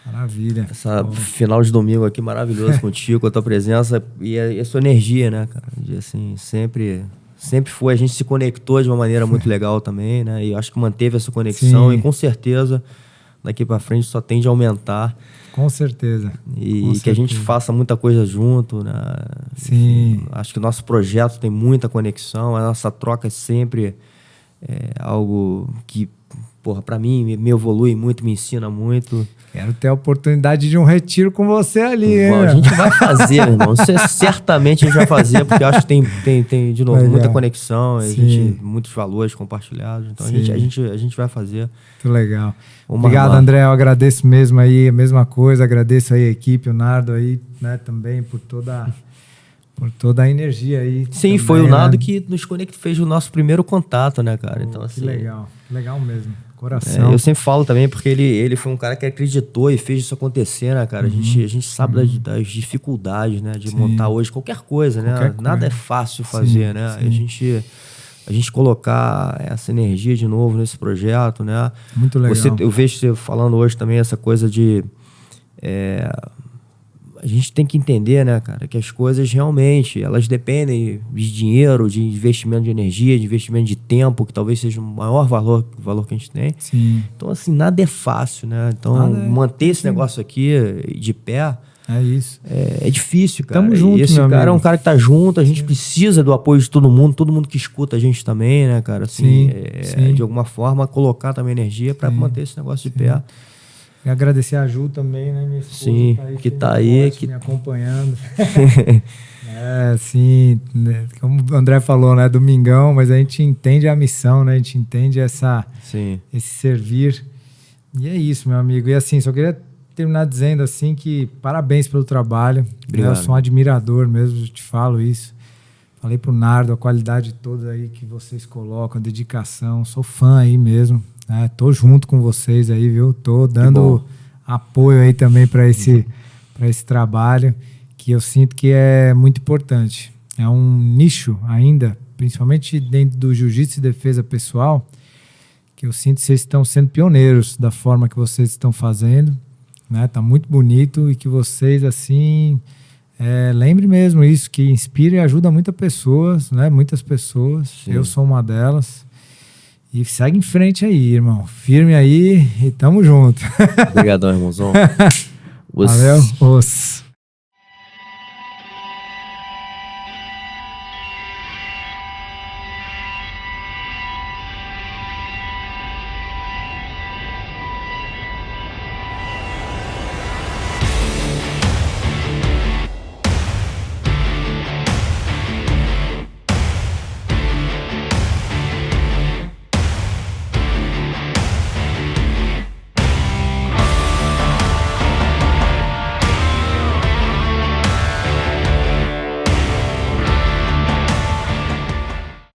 Speaker 1: Maravilha.
Speaker 2: Final de domingo aqui maravilhoso contigo, com a tua presença e a sua energia, né, cara? E, assim, sempre foi, a gente se conectou de uma maneira muito legal também, né? E acho que manteve essa conexão e com certeza daqui para frente só tende a aumentar. Com
Speaker 1: certeza.
Speaker 2: E que a gente faça muita coisa junto, né?
Speaker 1: Sim.
Speaker 2: Enfim, acho que o nosso projeto tem muita conexão, a nossa troca é sempre algo que, pra mim, me evolui muito, me ensina muito.
Speaker 1: Quero ter a oportunidade de um retiro com você ali, hein?
Speaker 2: A gente vai fazer, irmão. Certamente a gente vai fazer, porque eu acho que tem de novo, muita conexão, muitos valores compartilhados. Então a gente vai fazer.
Speaker 1: Muito legal. Obrigado, André. Eu agradeço mesmo aí, a mesma coisa. Agradeço aí a equipe, o Nardo aí, né, também, por toda a energia aí.
Speaker 2: Sim,
Speaker 1: também,
Speaker 2: foi o Nardo que nos conectou, fez o nosso primeiro contato, né, cara? Então,
Speaker 1: que legal. Legal mesmo. Coração.
Speaker 2: Eu sempre falo também, porque ele foi um cara que acreditou e fez isso acontecer, né, cara? A gente sabe das dificuldades, né? De montar hoje qualquer coisa, né? Nada é fácil fazer, né? A gente colocar essa energia de novo nesse projeto, né?
Speaker 1: Muito legal.
Speaker 2: Eu vejo você falando hoje também essa coisa de... a gente tem que entender, né, cara, que as coisas realmente, elas dependem de dinheiro, de investimento de energia, de investimento de tempo, que talvez seja o maior valor que a gente tem.
Speaker 1: Sim.
Speaker 2: Então, assim, nada é fácil, né? Então, manter esse negócio aqui de pé
Speaker 1: É isso.
Speaker 2: É difícil, cara.
Speaker 1: Tamo junto,
Speaker 2: e esse
Speaker 1: meu
Speaker 2: cara
Speaker 1: amigo.
Speaker 2: é um cara que tá junto, a gente precisa do apoio de todo mundo que escuta a gente também, né, cara? Assim,
Speaker 1: Sim.
Speaker 2: de alguma forma, colocar também energia pra manter esse negócio de pé.
Speaker 1: E agradecer a Ju também, né, minha esposa?
Speaker 2: Sim, que tá aí, que
Speaker 1: me acompanhando. Sim, né, como o André falou, né, domingão, mas a gente entende a missão, né, a gente entende esse servir. E é isso, meu amigo. E assim, só queria terminar dizendo assim que parabéns pelo trabalho.
Speaker 2: Obrigado.
Speaker 1: Eu sou um admirador mesmo, eu te falo isso. Falei pro Nardo, a qualidade toda aí que vocês colocam, a dedicação. Sou fã aí mesmo. Né? Tô junto com vocês aí, viu? Tô dando apoio aí também para esse trabalho, que eu sinto que é muito importante. É um nicho ainda, principalmente dentro do jiu-jitsu e defesa pessoal, que eu sinto que vocês estão sendo pioneiros da forma que vocês estão fazendo, né? Tá muito bonito e que vocês, assim, lembre mesmo isso, que inspira e ajuda muitas pessoas, né? Muitas pessoas. Sim. Eu sou uma delas. E segue em frente aí, irmão. Firme aí e tamo junto.
Speaker 2: Obrigadão, irmãozão.
Speaker 1: Valeu.